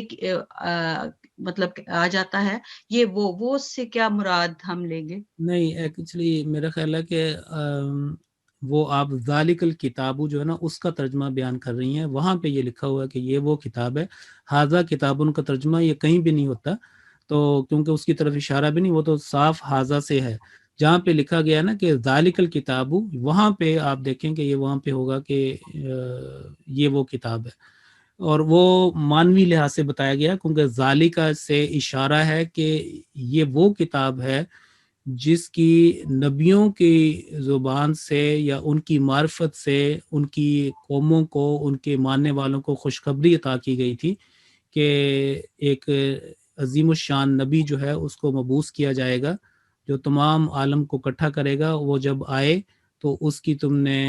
مطلب آ جاتا ہے یہ وہ اس سے کیا مراد ہم لیں گے؟ نہیں, ایکچولی میرا خیال ہے کہ وہ آپ ذالک الکتاب جو ہے نا اس کا ترجمہ بیان کر رہی ہیں, وہاں پہ یہ لکھا ہوا ہے کہ یہ وہ کتاب ہے. حاضہ کتاب ان کا ترجمہ یہ کہیں بھی نہیں ہوتا, تو کیونکہ اس کی طرف اشارہ بھی نہیں, وہ تو صاف حاضہ سے ہے. جہاں پہ لکھا گیا نا کہ ذالک الکتاب, وہاں پہ آپ دیکھیں کہ یہ وہاں پہ ہوگا کہ یہ وہ کتاب ہے, اور وہ مانوی لحاظ سے بتایا گیا کیونکہ ذالکہ سے اشارہ ہے کہ یہ وہ کتاب ہے جس کی نبیوں کی زبان سے یا ان کی معرفت سے ان کی قوموں کو, ان کے ماننے والوں کو خوشخبری عطا کی گئی تھی کہ ایک عظیم الشان نبی جو ہے اس کو مبعوث کیا جائے گا جو تمام عالم کو اکٹھا کرے گا. وہ جب آئے تو اس کی تم نے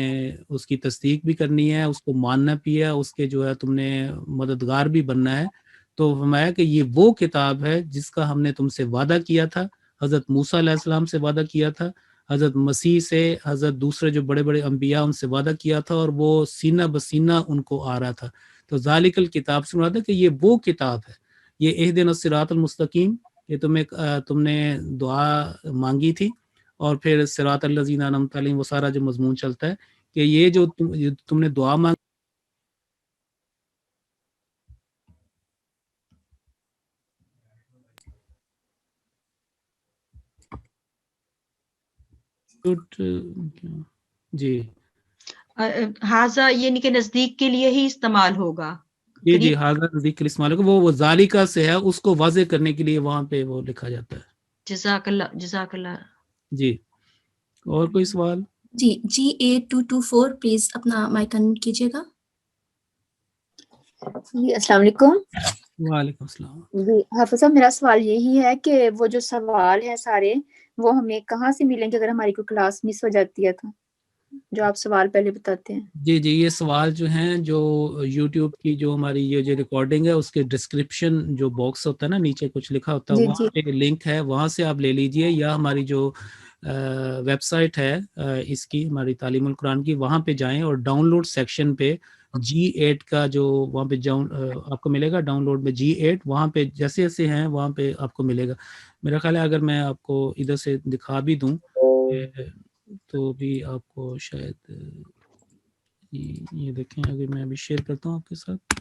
اس کی تصدیق بھی کرنی ہے, اس کو ماننا بھی ہے, اس کے جو ہے تم نے مددگار بھی بننا ہے. تو فرمایا کہ یہ وہ کتاب ہے جس کا ہم نے تم سے وعدہ کیا تھا, حضرت موسیٰ علیہ السلام سے وعدہ کیا تھا, حضرت مسیح سے, حضرت دوسرے جو بڑے بڑے انبیاء ان سے وعدہ کیا تھا, اور وہ سینہ بسینہ ان کو آ رہا تھا. تو ذالک الکتاب سے مراد ہے کہ یہ وہ کتاب ہے, یہ اہدنا الصراط المستقیم, یہ تم نے دعا مانگی تھی, اور پھر صراط الذین انعمت علیہم وہ سارا جو مضمون چلتا ہے کہ یہ جو تم نے دعا مانگی جی حاضہ یعنی کہ نزدیک کے لیے ہی استعمال ہوگا. جی حاضر ذکر اسمال کو وہ ذالکہ سے ہے, اس کو واضح کرنے کے لیے وہاں پہ وہ لکھا جاتا ہے. جزاک اللہ جزاک اللہ. جی, اور کوئی سوال؟ جی G8224 پلیز اپنا مائک انمیوٹ کیجیے گا. جی السلام علیکم. وعلیکم السلام. جی حافظ صاحب, میرا سوال یہی ہے کہ وہ جو سوال ہیں سارے وہ ہمیں کہاں سے ملیں گے اگر ہماری کوئی کلاس مس ہو جاتی ہے تو, جو آپ سوال پہلے بتاتے ہیں؟ جی یہ سوال جو ہیں جو یوٹیوب کی جو ہماری یہ جو ریکارڈنگ ہے اس کے ڈسکرپشن جو باکس ہوتا ہے نا, نیچے کچھ لکھا ہوتا ہے, جی وہاں پہ لنک ہے, وہاں سے آپ لے لیجئے, یا ہماری جو ویب سائٹ ہے اس کی, ہماری تعلیم القرآن کی, وہاں پہ جائیں اور ڈاؤن لوڈ سیکشن پہ G8 کا جو وہاں پہ آپ کو ملے گا ڈاؤن لوڈ میں G8, وہاں پہ جیسے جیسے ہیں وہاں پہ آپ کو ملے گا. میرا خیال ہے اگر میں آپ کو ادھر سے دکھا بھی دوں تو بھی آپ کو شاید یہ دیکھیں, اگر میں ابھی شیئر کرتا ہوں آپ کے ساتھ,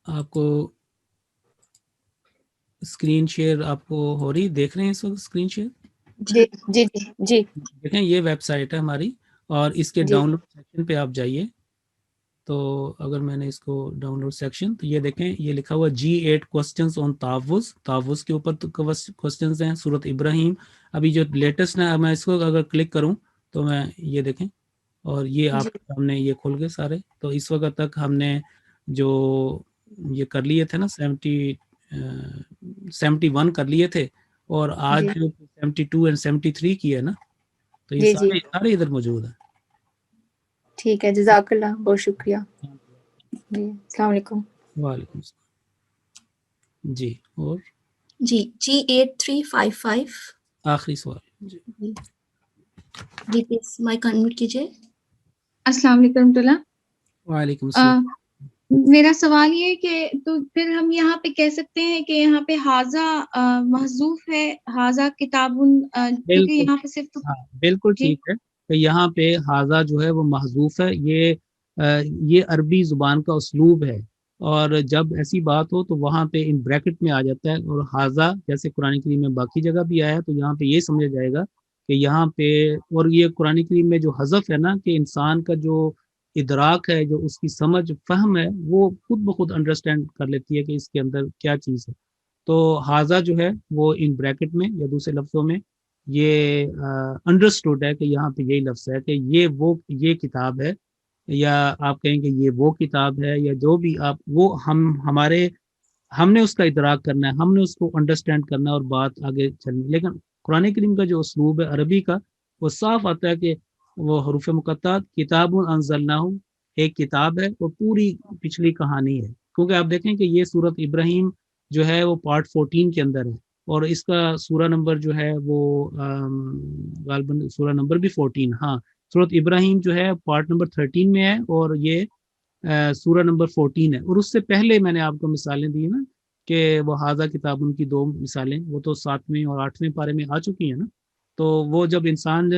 آپ کو اسکرین شیئر آپ کو ہو رہی, دیکھ رہے ہیں اس وقت اسکرین شیئر؟ جی جی جی جی دیکھیں یہ ویب سائٹ ہے ہماری, اور اس کے جی ڈاؤن لوڈ سیکشن پہ آپ جائیے. تو اگر میں نے اس کو ڈاؤن لوڈ سیکشن, تو یہ دیکھیں یہ لکھا ہوا G8 کوسچنز آن تحفظ, تحفظ کے اوپر کوسچنز ہیں, سورۃ ابراہیم. ابھی جو لیٹسٹ ہے, میں اس کو اگر کلک کروں تو میں یہ دیکھیں, اور یہ آپ کے سامنے یہ کھل گئے سارے. تو اس وقت تک ہم نے جو یہ کر لیے تھے نا 71 کر لیے تھے, اور آج جو 72 اور 73 کی ہے نا, تو یہ جی جی سارے ادھر موجود ہیں. ٹھیک ہے, جزاک اللہ, بہت شکریہ. جی السلام علیکم. وعلیکم السلام. جی اور جی G8355 آخری سوال. جی پلیز مائک انمیوٹ کیجیے. السلام علیکم ورحمۃ اللہ. وعلیکم السلام. میرا سوال یہ ہے کہ تو پھر ہم یہاں پہ کہہ سکتے ہیں کہ یہاں پہ حاضہ محذوف ہے، حاضہ کتاب کیونکہ بالکل یہاں پہ صرف ہاں بالکل جی ٹھیک ہے کہ یہاں پہ حاضہ جو ہے وہ محذوف ہے. یہ عربی زبان کا اسلوب ہے، اور جب ایسی بات ہو تو وہاں پہ ان بریکٹ میں آ جاتا ہے. اور حاضہ جیسے قرآن کریم میں باقی جگہ بھی آیا ہے تو یہاں پہ یہ سمجھا جائے گا کہ یہاں پہ، اور یہ قرآن کریم میں جو حذف ہے نا کہ انسان کا جو ادراک ہے، جو اس کی سمجھ فہم ہے، وہ خود بخود انڈرسٹینڈ کر لیتی ہے کہ اس کے اندر کیا چیز ہے. تو حاضہ جو ہے وہ ان بریکٹ میں یا دوسرے لفظوں میں یہ انڈرسٹوڈ ہے کہ یہاں پہ یہی لفظ ہے کہ یہ کتاب ہے، یا آپ کہیں کہ یہ وہ کتاب ہے، یا جو بھی آپ وہ ہم نے اس کا ادراک کرنا ہے، ہم نے اس کو انڈرسٹینڈ کرنا ہے اور بات آگے چلنی. لیکن قرآن کریم کا جو اسلوب ہے عربی کا، وہ صاف آتا ہے کہ وہ حروف مقطعات کتاب انزلناہ ایک کتاب ہے، وہ پوری پچھلی کہانی ہے. کیونکہ آپ دیکھیں کہ یہ سورت ابراہیم جو ہے وہ پارٹ 14 کے اندر ہے، اور اس کا سورہ نمبر جو ہے وہ غالباً سورہ نمبر بھی 14. ہاں، سورت ابراہیم جو ہے پارٹ نمبر 13 میں ہے، اور یہ سورہ نمبر 14 ہے. اور اس سے پہلے میں نے آپ کو مثالیں دی نا کہ وہ حاضہ کتاب، ان کی 2 مثالیں وہ تو 7ویں اور 8ویں پارے میں آ چکی ہیں نا. تو وہ جب انسان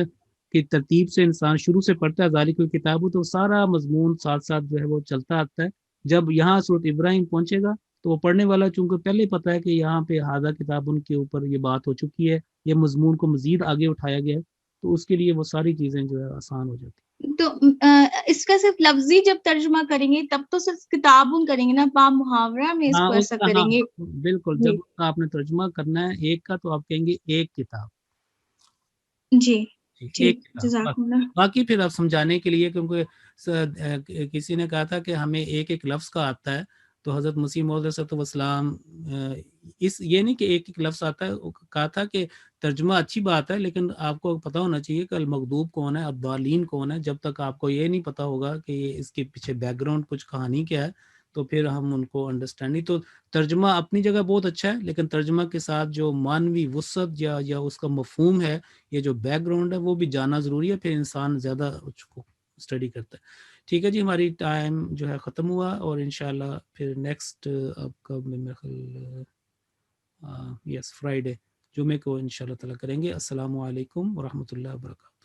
کی ترتیب سے انسان شروع سے پڑھتا ہے ذالک الکتاب، تو سارا مضمون ساتھ ساتھ جو ہے وہ چلتا آتا ہے. جب یہاں سورۃ ابراہیم پہنچے گا تو وہ پڑھنے والا چونکہ پہلے پتہ ہے کہ یہاں پہ حاضہ کتاب ان کے اوپر یہ بات ہو چکی ہے، یہ مضمون کو مزید آگے اٹھایا گیا ہے، تو اس کے لیے وہ ساری چیزیں جو ہے آسان ہو جاتی ہیں. تو اس کا صرف لفظی جب ترجمہ کریں گے تب تو صرف کتابوں کریں گے نا، با محاورہ میں اس ہاں کو اس ایسا کا، ہاں کریں گے. بالکل، جی جب اس کا آپ نے ترجمہ کرنا ہے ایک کا تو آپ کہیں گے ایک کتاب. جی ایک ٹھیک، کتاب جزاک اللہ. باقی پھر آپ سمجھانے کے لیے، کیونکہ کسی نے کہا تھا کہ ہمیں ایک ایک لفظ کا آتا ہے، تو حضرت مسیح موعود علیہ السلام یہ نہیں کہ ایک ایک لفظ آتا ہے، کہا تھا کہ ترجمہ اچھی بات ہے، لیکن آپ کو پتہ ہونا چاہیے کہ المغضوب کون ہے، الضالین کون ہے. جب تک آپ کو یہ نہیں پتہ ہوگا کہ اس کے پیچھے بیک گراؤنڈ کچھ کہانی کیا ہے، تو پھر ہم ان کو انڈرسٹینڈ نہیں. تو ترجمہ اپنی جگہ بہت اچھا ہے، لیکن ترجمہ کے ساتھ جو معنوی وسعت یا اس کا مفہوم ہے، یہ جو بیک گراؤنڈ ہے، وہ بھی جاننا ضروری ہے، پھر انسان زیادہ اس کو اسٹڈی کرتا ہے. ٹھیک ہے جی، ہماری ٹائم جو ہے ختم ہوا، اور انشاءاللہ پھر نیکسٹ آپ کا میرے خیال یس فرائیڈے جمعے کو انشاءاللہ تعالیٰ کریں گے. السلام علیکم ورحمۃ اللہ وبرکاتہ.